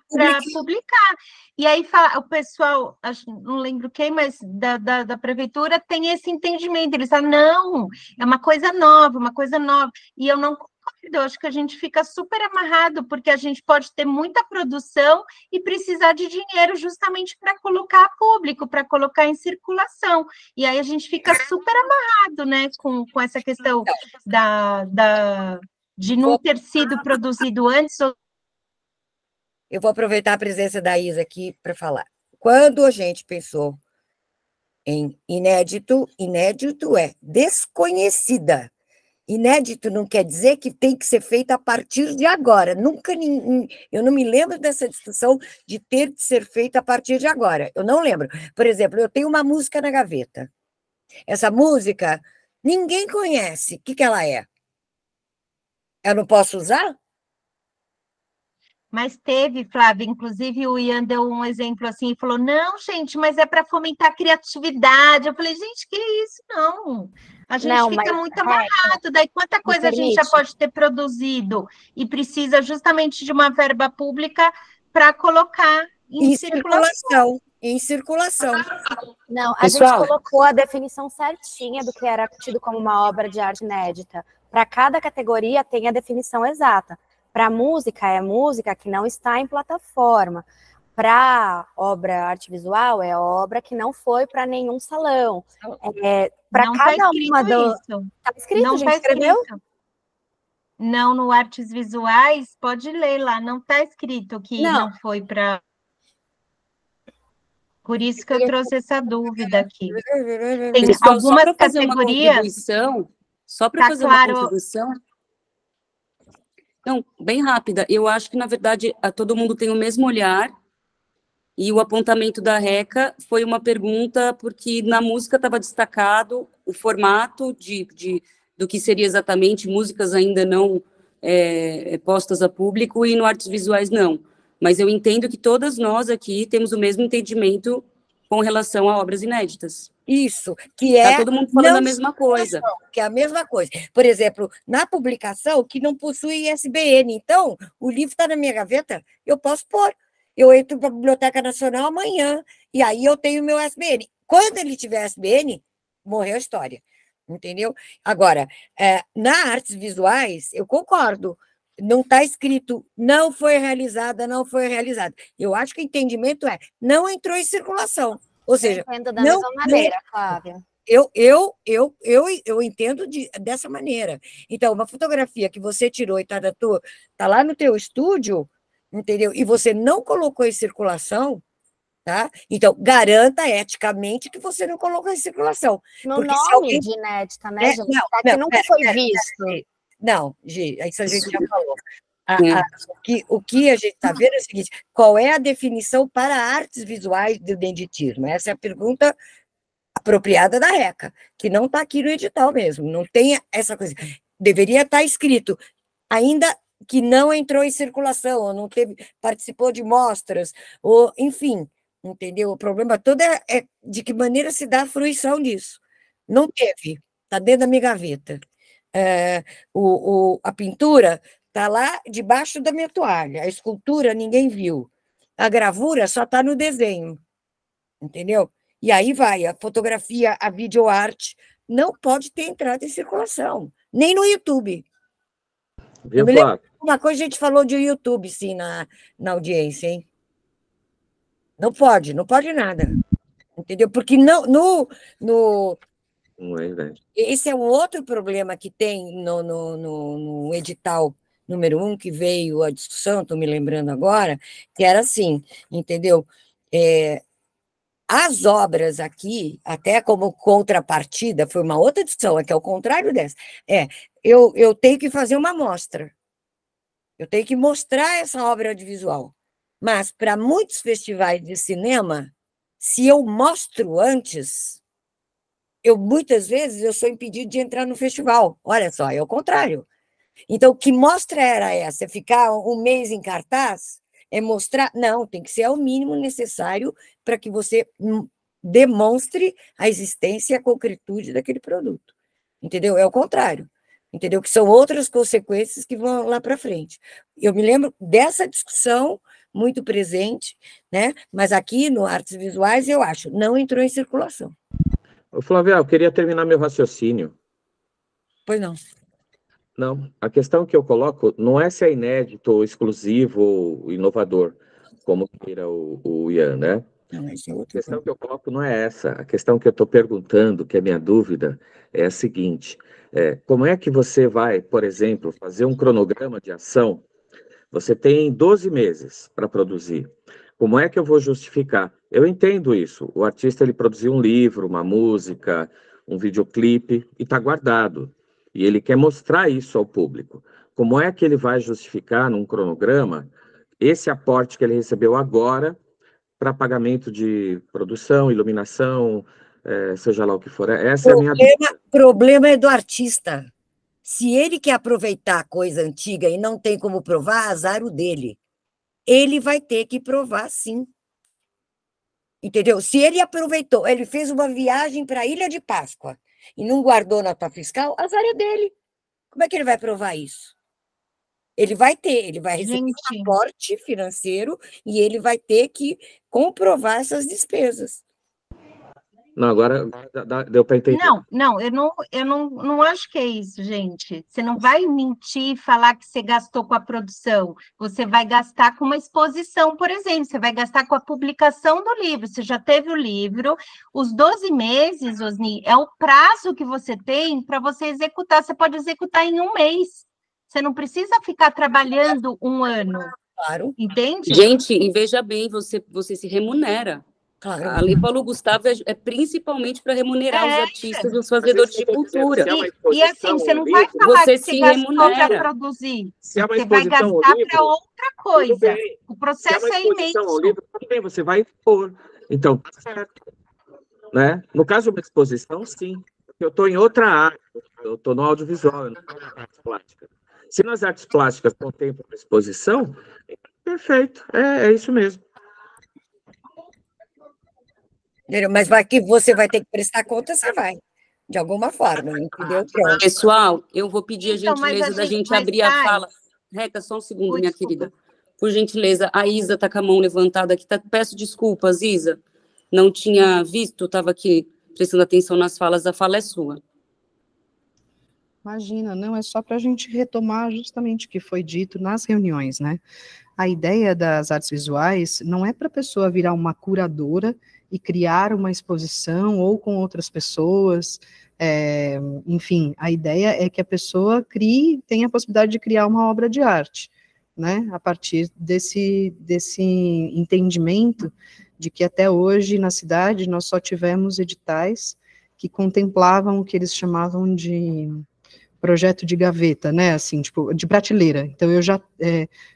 [SPEAKER 2] publicar. E aí o pessoal, não lembro quem, mas da prefeitura tem esse entendimento. Eles falam, não, é uma coisa nova, uma coisa nova. E eu não concordo, eu acho que a gente fica super amarrado, porque a gente pode ter muita produção e precisar de dinheiro justamente para colocar a público, para colocar em circulação. E aí a gente fica super amarrado, né, com essa questão de não ter sido produzido antes.
[SPEAKER 4] Eu vou aproveitar a presença da Isa aqui para falar. Quando a gente pensou em inédito, inédito é desconhecida. Inédito não quer dizer que tem que ser feito a partir de agora. Nunca, eu não me lembro dessa discussão de ter que ser feito a partir de agora. Eu não lembro. Por exemplo, eu tenho uma música na gaveta. Essa música, ninguém conhece. O que ela é? Eu não posso usar?
[SPEAKER 2] Mas teve, Flávia, inclusive o Ian deu um exemplo assim e falou, não, gente, mas é para fomentar a criatividade. Eu falei, gente, que isso? Não. A gente fica muito amarrado, daí quanta coisa a gente já pode ter produzido e precisa justamente de uma verba pública para colocar em circulação.
[SPEAKER 4] Em circulação.
[SPEAKER 8] Não, a gente colocou a definição certinha do que era tido como uma obra de arte inédita. Para cada categoria tem a definição exata. Para música, é música que não está em plataforma. Para obra arte visual, é obra que não foi para nenhum salão. Para cada uma do... Está escrito,
[SPEAKER 2] não
[SPEAKER 8] gente, escreveu?
[SPEAKER 2] Não, no Artes Visuais, pode ler lá, não está escrito que não foi para... Por isso que eu trouxe essa dúvida aqui. Tem algumas categorias...
[SPEAKER 1] Só para fazer uma contribuição... Não, bem rápida. Eu acho que, na verdade, todo mundo tem o mesmo olhar, e o apontamento da RECA foi uma pergunta, porque na música estava destacado o formato do que seria exatamente, músicas ainda não postas a público, e no artes visuais não. Mas eu entendo que todas nós aqui temos o mesmo entendimento com relação a obras inéditas.
[SPEAKER 4] Isso, que é...
[SPEAKER 1] Está todo mundo falando a mesma coisa.
[SPEAKER 4] Que é a mesma coisa. Por exemplo, na publicação, que não possui ISBN. Então, o livro está na minha gaveta, eu posso pôr. Eu entro para a Biblioteca Nacional amanhã, e aí eu tenho meu ISBN. Quando ele tiver ISBN, morreu a história. Entendeu? Agora, na artes visuais, eu concordo. Não está escrito, não foi realizada, não foi realizada. Eu acho que o entendimento não entrou em circulação. Ou seja,
[SPEAKER 8] eu entendo da mesma maneira, Flávia.
[SPEAKER 4] Eu entendo dessa maneira. Então, uma fotografia que você tirou e está lá no teu estúdio, entendeu? E você não colocou em circulação, tá? Então, garanta eticamente que você não colocou em circulação.
[SPEAKER 8] No nome de inédita, né, gente? Que nunca foi visto.
[SPEAKER 4] Não, Gi, isso a gente já falou. O que a gente está vendo é o seguinte: qual é a definição para artes visuais do ineditismo? Essa é a pergunta apropriada da RECA, que não está aqui no edital mesmo, não tem essa coisa. Deveria estar escrito, ainda que não entrou em circulação, ou não participou de mostras, ou enfim, entendeu? O problema todo é de que maneira se dá a fruição disso. Não teve, está dentro da minha gaveta. A pintura está lá debaixo da minha toalha, a escultura ninguém viu, a gravura só está no desenho, entendeu? E aí vai, a fotografia, a videoarte, não pode ter entrado em circulação, nem no YouTube. Uma coisa a gente falou de YouTube, sim, na audiência, hein? Não pode nada, entendeu? Porque não é verdade. Esse é um outro problema que tem no edital número 1, que veio a discussão, estou me lembrando agora, que era assim, entendeu? As obras aqui, até como contrapartida, foi uma outra discussão, que é o contrário dessa. Eu tenho que fazer uma mostra, eu tenho que mostrar essa obra audiovisual, mas para muitos festivais de cinema, se eu mostro antes, muitas vezes eu sou impedido de entrar no festival. Olha só, é o contrário. Então, que mostra era essa? Ficar um mês em cartaz? é mostrar, não, tem que ser ao mínimo necessário para que você demonstre a existência e a concretude daquele produto, entendeu? É o contrário, entendeu? Que são outras consequências que vão lá para frente. Eu me lembro dessa discussão muito presente, né? Mas aqui no Artes Visuais, eu acho, não entrou em circulação.
[SPEAKER 3] Ô, Flávia, eu queria terminar meu raciocínio.
[SPEAKER 4] Pois não.
[SPEAKER 3] Não, a questão que eu coloco não é se é inédito, ou exclusivo, ou inovador, como queira o Ian, né?
[SPEAKER 4] Não, esse é
[SPEAKER 3] A
[SPEAKER 4] outro
[SPEAKER 3] questão
[SPEAKER 4] ponto.
[SPEAKER 3] que eu coloco não é essa. A questão que eu estou perguntando, que é minha dúvida, é a seguinte: como é que você vai, por exemplo, fazer um cronograma de ação? Você tem 12 meses para produzir. Como é que eu vou justificar? Eu entendo isso. O artista ele produziu um livro, uma música, um videoclipe e está guardado. E ele quer mostrar isso ao público. Como é que ele vai justificar num cronograma esse aporte que ele recebeu agora para pagamento de produção, iluminação, seja lá o que for? Essa é a minha dúvida.
[SPEAKER 4] Problema é do artista. Se ele quer aproveitar a coisa antiga e não tem como provar, azar o dele. Ele vai ter que provar, sim. Entendeu? Se ele aproveitou, ele fez uma viagem para a Ilha de Páscoa e não guardou nota fiscal, azar é dele. Como é que ele vai provar isso? Ele vai receber um aporte financeiro e ele vai ter que comprovar essas despesas.
[SPEAKER 3] Não, agora deu para entender.
[SPEAKER 2] Eu não acho que é isso, gente. Você não vai mentir e falar que você gastou com a produção. Você vai gastar com uma exposição, por exemplo. Você vai gastar com a publicação do livro. Você já teve o livro. Os 12 meses, Osni, é o prazo que você tem para você executar. Você pode executar em um mês. Você não precisa ficar trabalhando um ano.
[SPEAKER 4] Claro.
[SPEAKER 2] Entende?
[SPEAKER 1] Gente, e veja bem, você se remunera.
[SPEAKER 4] Claro.
[SPEAKER 1] A Lei Paulo Gustavo é principalmente para remunerar os artistas e os fazedores de cultura.
[SPEAKER 2] E assim, você não vai falar
[SPEAKER 1] você
[SPEAKER 2] que você gastou para produzir. Você vai gastar para outra coisa. O processo é imenso.
[SPEAKER 3] Tudo bem, você vai expor. Então, tá certo. Né? No caso de uma exposição, sim. Eu estou em outra área. Eu estou no audiovisual, eu não estou na arte plástica. Se nas artes plásticas contemplam a exposição, perfeito. É isso mesmo.
[SPEAKER 4] Mas que você vai ter que prestar conta, você vai. De alguma forma, entendeu? Pronto.
[SPEAKER 1] Pessoal, eu vou pedir a gentileza da gente abrir a fala. Reca, só um segundo, minha querida. Por gentileza, a Isa está com a mão levantada aqui. Peço desculpas, Isa. Não tinha visto, estava aqui prestando atenção nas falas. A fala é sua.
[SPEAKER 9] Imagina, não, é só para a gente retomar justamente o que foi dito nas reuniões, né? A ideia das artes visuais não é para a pessoa virar uma curadora e criar uma exposição ou com outras pessoas, enfim, a ideia é que a pessoa tenha a possibilidade de criar uma obra de arte, né? A partir desse entendimento de que até hoje na cidade nós só tivemos editais que contemplavam o que eles chamavam de projeto de gaveta, né, assim, tipo, de prateleira. Então, eu já,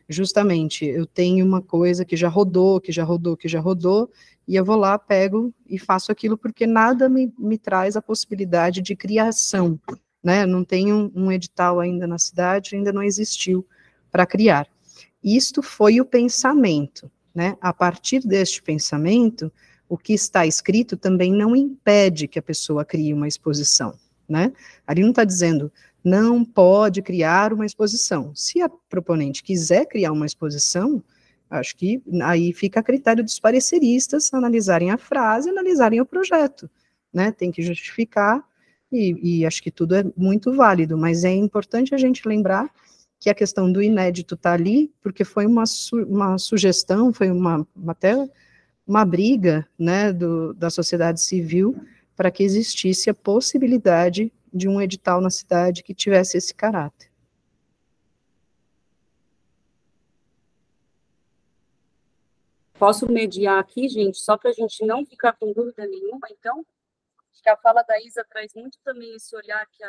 [SPEAKER 9] justamente, eu tenho uma coisa que já rodou, e eu vou lá, pego e faço aquilo, porque nada me traz a possibilidade de criação, né, não tem um edital ainda na cidade, ainda não existiu para criar. Isto foi o pensamento, né, a partir deste pensamento, o que está escrito também não impede que a pessoa crie uma exposição, né, ali não está dizendo não pode criar uma exposição. Se a proponente quiser criar uma exposição, acho que aí fica a critério dos pareceristas analisarem a frase, analisarem o projeto, né? Tem que justificar, e acho que tudo é muito válido, mas é importante a gente lembrar que a questão do inédito está ali, porque foi uma sugestão, foi até uma briga, né, da sociedade civil, para que existisse a possibilidade de um edital na cidade que tivesse esse caráter.
[SPEAKER 1] Posso mediar aqui, gente, só para a gente não ficar com dúvida nenhuma, então? Acho que a fala da Isa traz muito também esse olhar que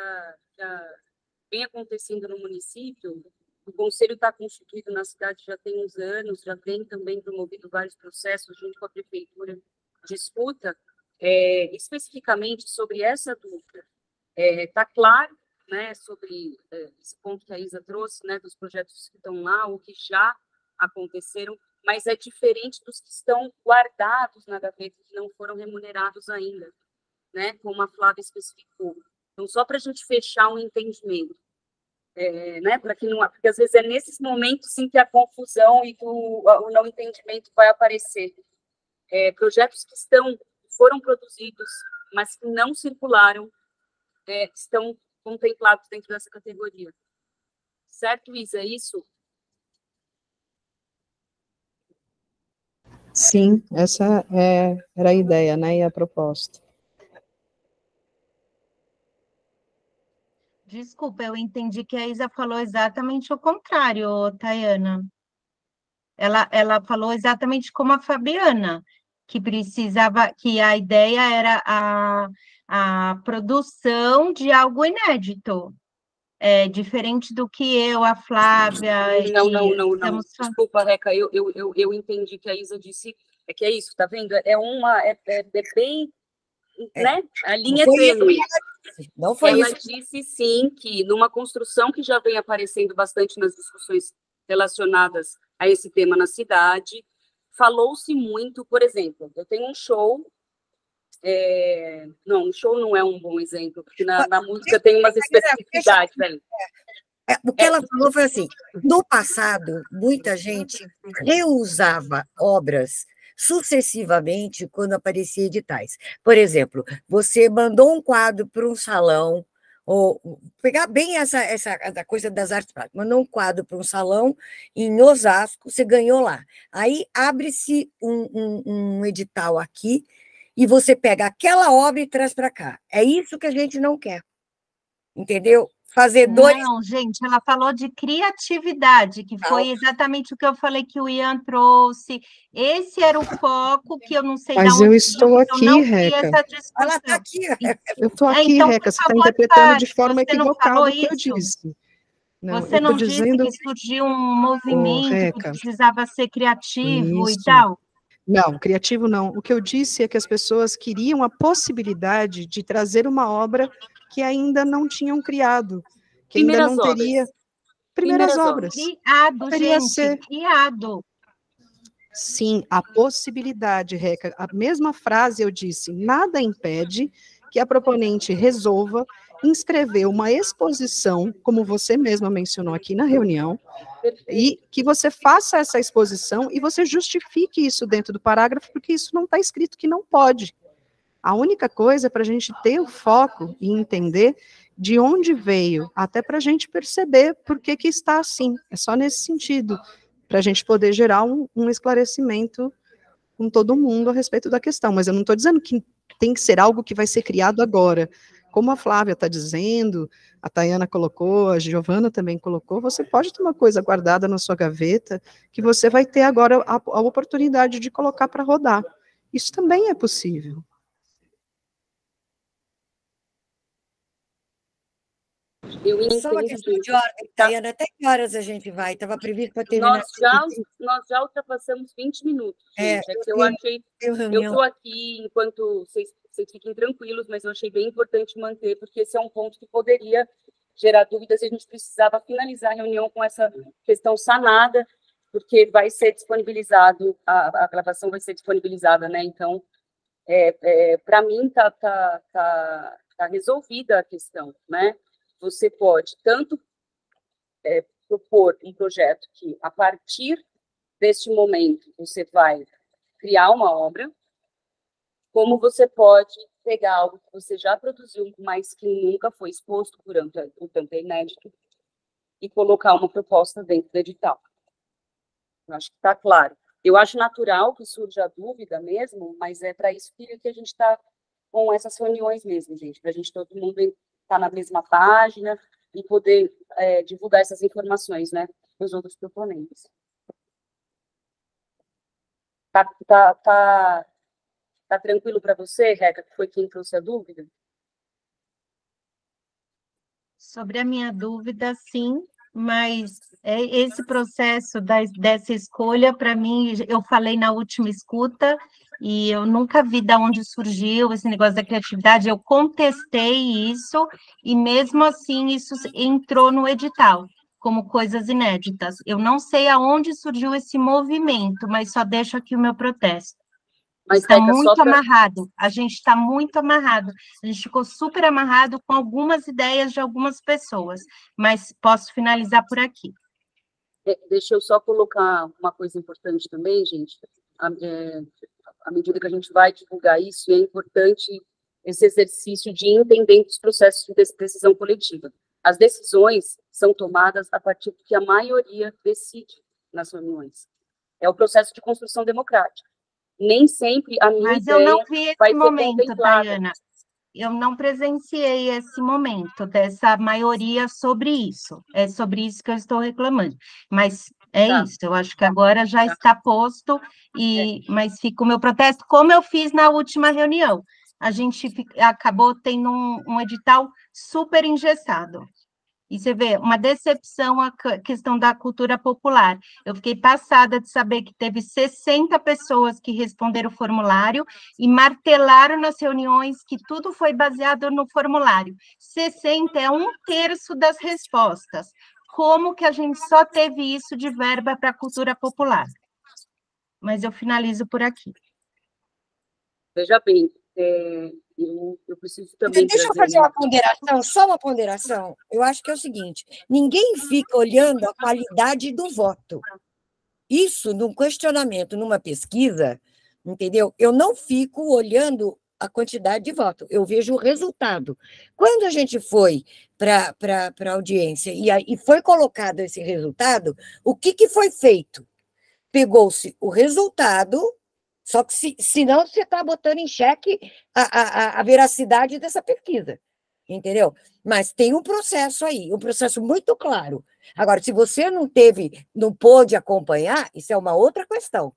[SPEAKER 1] vem acontecendo no município. O conselho está constituído na cidade já tem uns anos, já tem também promovido vários processos junto com a prefeitura de escuta, especificamente sobre essa dúvida. Está claro, né, sobre esse ponto que a Isa trouxe, né, dos projetos que estão lá ou que já aconteceram, mas é diferente dos que estão guardados na gaveta e que não foram remunerados ainda, né? Como a Flávia especificou. Então, só para a gente fechar um entendimento, né? Para que não, porque às vezes é nesses momentos sim que a confusão e que o não entendimento vai aparecer. Projetos que foram produzidos, mas que não circularam, estão contemplados dentro dessa categoria. Certo, Isa? É isso?
[SPEAKER 9] Sim, essa era a ideia, né, e a proposta.
[SPEAKER 2] Desculpa, eu entendi que a Isa falou exatamente o contrário, Tayana. Ela falou exatamente como a Fabiana, que a ideia era a produção de algo inédito. Diferente do que a Flávia...
[SPEAKER 1] Não. Desculpa, Reca, eu entendi que a Isa disse... que é isso, tá vendo? É bem... né? A linha é tênue.
[SPEAKER 4] Não foi
[SPEAKER 1] Ela
[SPEAKER 4] isso.
[SPEAKER 1] disse, sim, que numa construção que já vem aparecendo bastante nas discussões relacionadas a esse tema na cidade, falou-se muito, por exemplo, eu tenho um show... Não, um show não é um bom exemplo, porque na música tem umas especificidades, velho.
[SPEAKER 4] O que ela falou foi assim, no passado, muita gente reusava obras sucessivamente quando aparecia editais. Por exemplo, você mandou um quadro para um salão, ou pegar bem essa coisa das artes plásticas, mandou um quadro para um salão em Osasco, você ganhou lá. Aí abre-se um edital aqui, e você pega aquela obra e traz para cá. É isso que a gente não quer. Entendeu? Fazer dois...
[SPEAKER 2] Não, gente, ela falou de criatividade, que foi exatamente o que eu falei que o Ian trouxe. Esse era o foco que eu não sei
[SPEAKER 9] Mas
[SPEAKER 2] de onde...
[SPEAKER 9] eu estou aqui, Reca.
[SPEAKER 4] Ela está aqui.
[SPEAKER 9] Eu estou aqui,
[SPEAKER 2] então,
[SPEAKER 9] Reca. Você está interpretando de forma equivocada o que eu
[SPEAKER 2] isso?
[SPEAKER 9] disse. Não,
[SPEAKER 2] você não
[SPEAKER 9] dizendo...
[SPEAKER 2] disse que surgiu um movimento que precisava ser criativo
[SPEAKER 9] isso.
[SPEAKER 2] E tal?
[SPEAKER 9] Não, criativo não. O que eu disse é que as pessoas queriam a possibilidade de trazer uma obra que ainda não tinham criado, que ainda não teria... Primeiras obras.
[SPEAKER 2] Criado.
[SPEAKER 9] Sim, a possibilidade, Reca. A mesma frase eu disse, nada impede que a proponente resolva inscrever uma exposição, como você mesma mencionou aqui na reunião, e que você faça essa exposição e você justifique isso dentro do parágrafo, porque isso não está escrito que não pode. A única coisa é para a gente ter o foco e entender de onde veio, até para a gente perceber por que está assim. É só nesse sentido, para a gente poder gerar um esclarecimento com todo mundo a respeito da questão. Mas eu não estou dizendo que tem que ser algo que vai ser criado agora. Como a Flávia está dizendo, a Tayana colocou, a Giovana também colocou, você pode ter uma coisa guardada na sua gaveta que você vai ter agora a oportunidade de colocar para rodar. Isso também é possível.
[SPEAKER 4] Só uma questão de ordem, Tayana, até que horas a gente vai? Estava previsto para terminar.
[SPEAKER 1] Nós já ultrapassamos 20 minutos, gente. Eu estou aqui enquanto vocês fiquem tranquilos, mas eu achei bem importante manter, porque esse é um ponto que poderia gerar dúvidas e a gente precisava finalizar a reunião com essa questão sanada, porque vai ser disponibilizado, a gravação vai ser disponibilizada, né? Então, para mim, tá resolvida a questão, né? Você pode tanto propor um projeto que, a partir deste momento, você vai criar uma obra, como você pode pegar algo que você já produziu, mas que nunca foi exposto, portanto é inédito, e colocar uma proposta dentro do edital. Eu acho que está claro. Eu acho natural que surja a dúvida mesmo, mas é para isso que a gente está com essas reuniões mesmo, gente, para a gente todo mundo estar na mesma página e poder divulgar essas informações, né, para os outros proponentes. Tá tranquilo para você, Reca, que foi quem trouxe a dúvida?
[SPEAKER 2] Sobre a minha dúvida, sim, mas esse processo dessa escolha, para mim, eu falei na última escuta, e eu nunca vi de onde surgiu esse negócio da criatividade, eu contestei isso, e mesmo assim isso entrou no edital. como coisas inéditas. Eu não sei aonde surgiu esse movimento, mas só deixo aqui o meu protesto.
[SPEAKER 1] Mas
[SPEAKER 2] está muito amarrado, a gente está muito amarrado, a gente ficou super amarrado com algumas ideias de algumas pessoas, mas posso finalizar por aqui.
[SPEAKER 1] Deixa eu só colocar uma coisa importante também, gente. À medida que a gente vai divulgar isso, é importante esse exercício de entender os processos de decisão coletiva. As decisões são tomadas a partir do que a maioria decide nas reuniões. É o processo de construção democrática. Nem sempre a minha
[SPEAKER 2] Mas
[SPEAKER 1] ideia
[SPEAKER 2] eu não vi
[SPEAKER 1] vai
[SPEAKER 2] esse
[SPEAKER 1] ser
[SPEAKER 2] momento,
[SPEAKER 1] contemplada.
[SPEAKER 2] Daiana. Eu não presenciei esse momento dessa maioria sobre isso. É sobre isso que eu estou reclamando. Mas é isso, eu acho que agora já está posto, mas fica o meu protesto, como eu fiz na última reunião. A gente acabou tendo um edital super engessado. E você vê, uma decepção a questão da cultura popular. Eu fiquei passada de saber que teve 60 pessoas que responderam o formulário e martelaram nas reuniões que tudo foi baseado no formulário. 60 é 1/3 das respostas. Como que a gente só teve isso de verba para a cultura popular? Mas eu finalizo por aqui.
[SPEAKER 1] Veja bem, eu preciso também...
[SPEAKER 4] Deixa eu fazer uma ponderação, só uma ponderação. Eu acho que é o seguinte, ninguém fica olhando a qualidade do voto. Isso, num questionamento, numa pesquisa, entendeu? Eu não fico olhando a quantidade de voto, eu vejo o resultado. Quando a gente foi para a audiência e foi colocado esse resultado, o que foi feito? Pegou-se o resultado, só que senão você está botando em xeque a veracidade dessa pesquisa, entendeu? Mas tem um processo aí, um processo muito claro. Agora, se você não pôde acompanhar, isso é uma outra questão.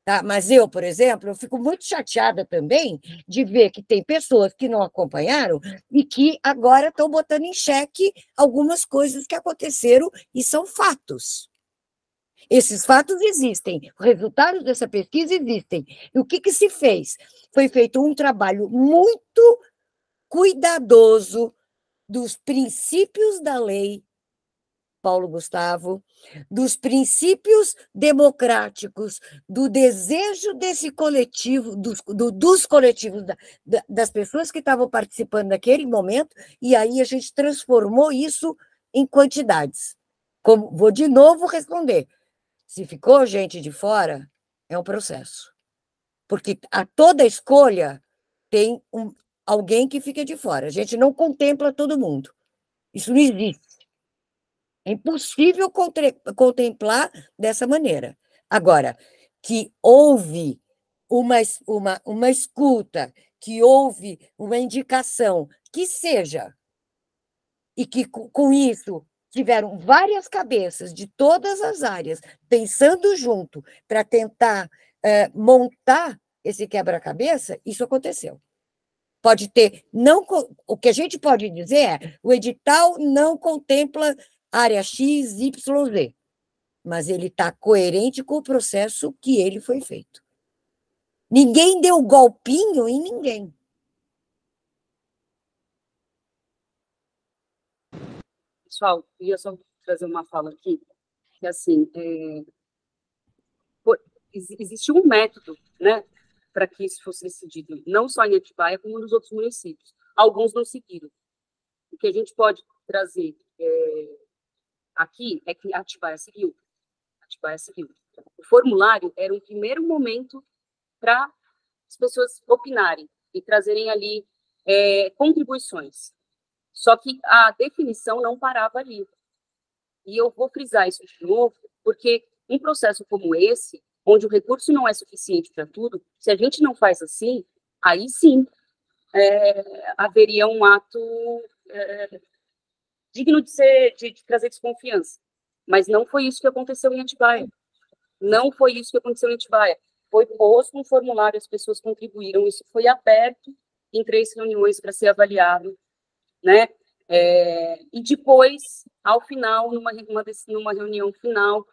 [SPEAKER 4] Tá? Mas eu, por exemplo, eu fico muito chateada também de ver que tem pessoas que não acompanharam e que agora estão botando em xeque algumas coisas que aconteceram e são fatos. Esses fatos existem, os resultados dessa pesquisa existem. E o que se fez? Foi feito um trabalho muito cuidadoso dos princípios da lei, Paulo Gustavo, dos princípios democráticos, do desejo desse coletivo, dos coletivos, das pessoas que estavam participando naquele momento, e aí a gente transformou isso em quantidades. Vou de novo responder. Se ficou gente de fora, é um processo. Porque a toda escolha tem alguém que fica de fora. A gente não contempla todo mundo. Isso não existe. É impossível contemplar dessa maneira. Agora, que houve uma escuta, que houve uma indicação, que seja, e que com isso tiveram várias cabeças de todas as áreas pensando junto para tentar montar esse quebra-cabeça, isso aconteceu. Pode ter, não, o que a gente pode dizer é, o edital não contempla área X, Y, Z, mas ele está coerente com o processo que ele foi feito. Ninguém deu golpinho em ninguém.
[SPEAKER 1] Pessoal, eu ia só trazer uma fala aqui, que assim, existe um método, né, para que isso fosse decidido, não só em Atibaia, como nos outros municípios. Alguns não seguiram. O que a gente pode trazer aqui é que Atibaia seguiu. Atibaia seguiu. O formulário era um primeiro momento para as pessoas opinarem e trazerem ali contribuições. Só que a definição não parava ali. E eu vou frisar isso de novo, porque um processo como esse, onde o recurso não é suficiente para tudo, se a gente não faz assim, aí sim haveria um ato digno de trazer desconfiança. Mas não foi isso que aconteceu em Atibaia. Não foi isso que aconteceu em Atibaia. Foi posto um formulário, as pessoas contribuíram, isso foi aberto em 3 reuniões para ser avaliado, né? E depois, ao final, numa reunião final,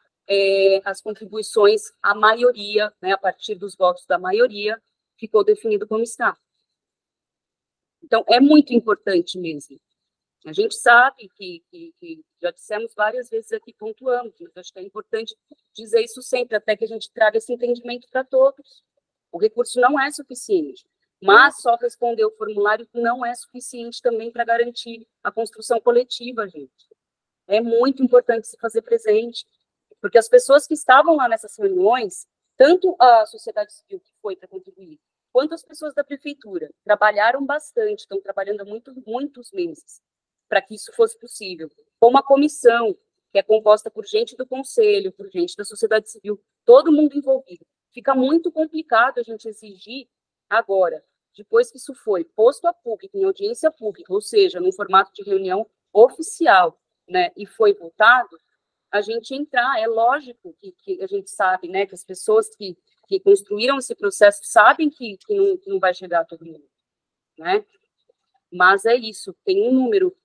[SPEAKER 1] as contribuições, a maioria, né, a partir dos votos da maioria, ficou definido como está. Então, é muito importante mesmo. A gente sabe que já dissemos várias vezes aqui, pontuamos, mas acho que é importante dizer isso sempre, até que a gente traga esse entendimento para todos. O recurso não é suficiente, mas só responder o formulário não é suficiente também para garantir a construção coletiva, gente. É muito importante se fazer presente, porque as pessoas que estavam lá nessas reuniões, tanto a sociedade civil que foi para contribuir, quanto as pessoas da prefeitura, trabalharam bastante, estão trabalhando há muitos meses para que isso fosse possível. Com uma comissão que é composta por gente do conselho, por gente da sociedade civil, todo mundo envolvido. Fica muito complicado a gente exigir agora, depois que isso foi posto a público, em audiência pública, ou seja, num formato de reunião oficial, né, e foi votado, a gente entrar. É lógico que a gente sabe, né, que as pessoas que construíram esse processo sabem que não vai chegar a todo mundo, né? Mas é isso,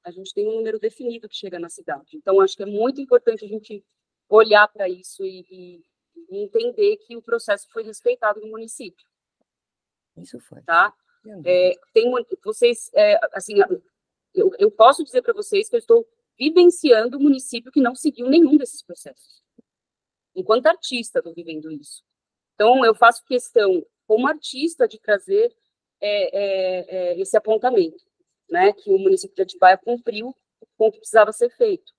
[SPEAKER 1] a gente tem um número definido que chega na cidade. Então, acho que é muito importante a gente olhar para isso e entender que o processo foi respeitado no município.
[SPEAKER 4] Isso foi.
[SPEAKER 1] Tá? Assim, eu posso dizer para vocês que eu estou vivenciando um município que não seguiu nenhum desses processos. Enquanto artista, estou vivendo isso. Então, eu faço questão, como artista, de trazer esse apontamento, né, que o município de Atibaia cumpriu com o que precisava ser feito.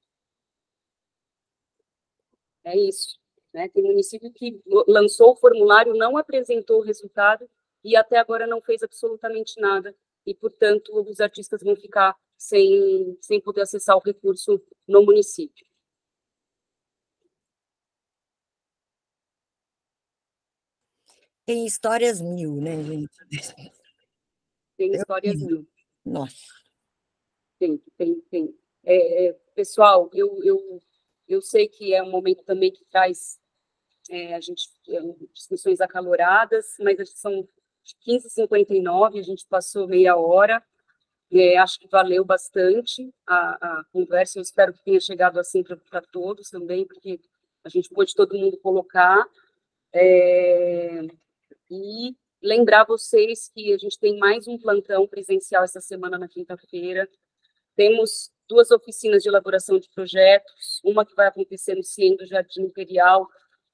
[SPEAKER 1] É isso. Né? Tem município que lançou o formulário, não apresentou o resultado e até agora não fez absolutamente nada. E, portanto, os artistas vão ficar sem poder acessar o recurso no município.
[SPEAKER 4] Tem histórias mil, né, gente?
[SPEAKER 1] Tem histórias mil.
[SPEAKER 4] Nossa.
[SPEAKER 1] Tem. Pessoal, eu sei que é um momento também que traz discussões acaloradas, mas são 15h59, a gente passou meia hora. Acho que valeu bastante a conversa. Eu espero que tenha chegado assim para todos também, porque a gente pôde todo mundo colocar. E lembrar vocês que a gente tem mais um plantão presencial essa semana, na quinta-feira. Temos 2 oficinas de elaboração de projetos, uma que vai acontecer no CIEM do Jardim Imperial,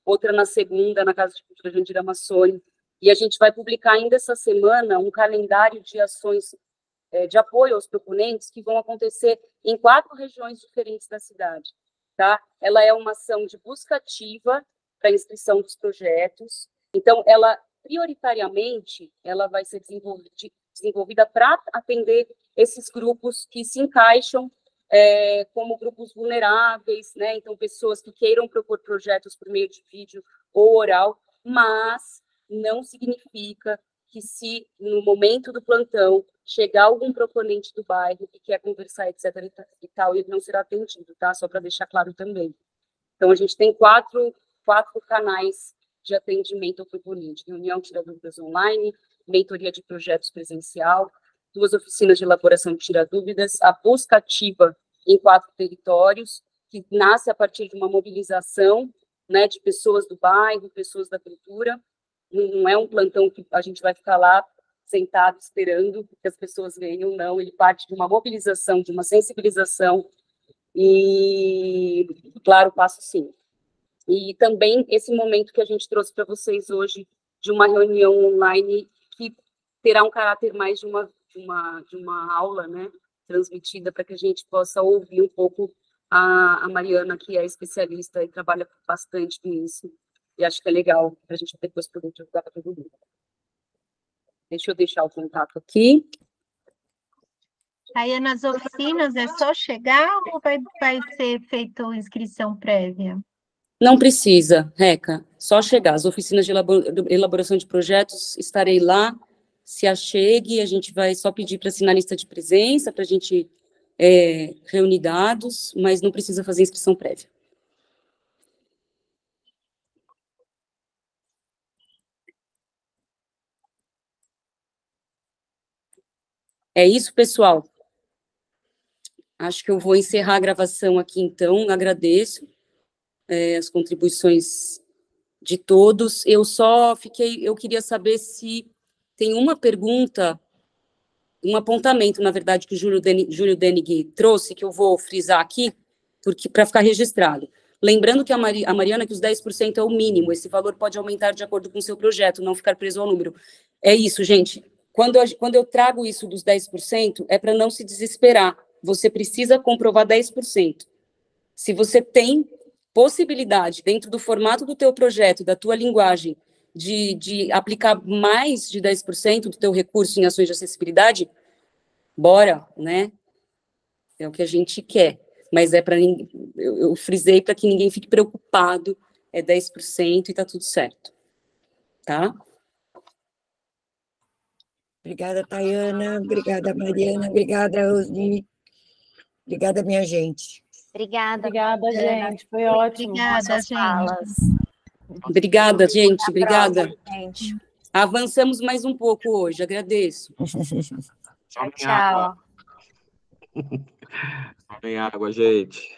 [SPEAKER 1] outra na segunda, na Casa de Cultura Jandira Massoni. E a gente vai publicar ainda essa semana um calendário de ações de apoio aos proponentes que vão acontecer em 4 regiões diferentes da cidade. Tá? Ela é uma ação de busca ativa para inscrição dos projetos. Então, ela, prioritariamente, ela vai ser desenvolvida para atender esses grupos que se encaixam como grupos vulneráveis, né? Então, pessoas que queiram propor projetos por meio de vídeo ou oral, mas não significa que se, no momento do plantão, chegar algum proponente do bairro que quer conversar, etc. e tal, ele não será atendido, tá? Só para deixar claro também. Então, a gente tem 4 canais de atendimento ao proponente: reunião Tira Dúvidas online, mentoria de projetos presencial, 2 oficinas de elaboração de Tira Dúvidas, a busca ativa em 4 territórios, que nasce a partir de uma mobilização, né, de pessoas do bairro, pessoas da cultura. Não é um plantão que a gente vai ficar lá sentado esperando que as pessoas venham, não. Ele parte de uma mobilização, de uma sensibilização e, claro, passo sim. E também esse momento que a gente trouxe para vocês hoje, de uma reunião online que terá um caráter mais de uma aula, né, transmitida, para que a gente possa ouvir um pouco a Mariana, que é especialista e trabalha bastante com isso. E acho que é legal para a gente depois poder divulgar para todo mundo. Deixa eu deixar o contato aqui.
[SPEAKER 2] Aí, nas oficinas, é só chegar ou vai ser feita inscrição prévia?
[SPEAKER 1] Não precisa, Reca, só chegar. As oficinas de elaboração de projetos, estarei lá, se achegue, a gente vai só pedir para assinar a lista de presença, para a gente reunir dados, mas não precisa fazer inscrição prévia. É isso, pessoal. Acho que eu vou encerrar a gravação aqui, então. Agradeço as contribuições de todos. Eu queria saber se tem uma pergunta um apontamento, na verdade, que o Júlio Denig trouxe, que eu vou frisar aqui, para ficar registrado. Lembrando que a Mariana, que os 10% é o mínimo, esse valor pode aumentar de acordo com o seu projeto, não ficar preso ao número. É isso, gente. Quando eu trago isso dos 10%, é para não se desesperar. Você precisa comprovar 10%. Se você tem possibilidade, dentro do formato do teu projeto, da tua linguagem, de aplicar mais de 10% do teu recurso em ações de acessibilidade, bora, né? É o que a gente quer. Mas é para eu frisei para que ninguém fique preocupado, é 10% e está tudo certo. Tá?
[SPEAKER 4] Obrigada, Tayana. Obrigada, Mariana. Obrigada, Rosni. Obrigada, minha gente.
[SPEAKER 8] Obrigada,
[SPEAKER 6] gente. Foi ótimo.
[SPEAKER 8] Obrigada, gente.
[SPEAKER 1] Obrigada, gente. Obrigada.
[SPEAKER 8] Próxima, gente.
[SPEAKER 1] Avançamos mais um pouco hoje. Agradeço.
[SPEAKER 8] Tchau.
[SPEAKER 3] Tomem água, gente.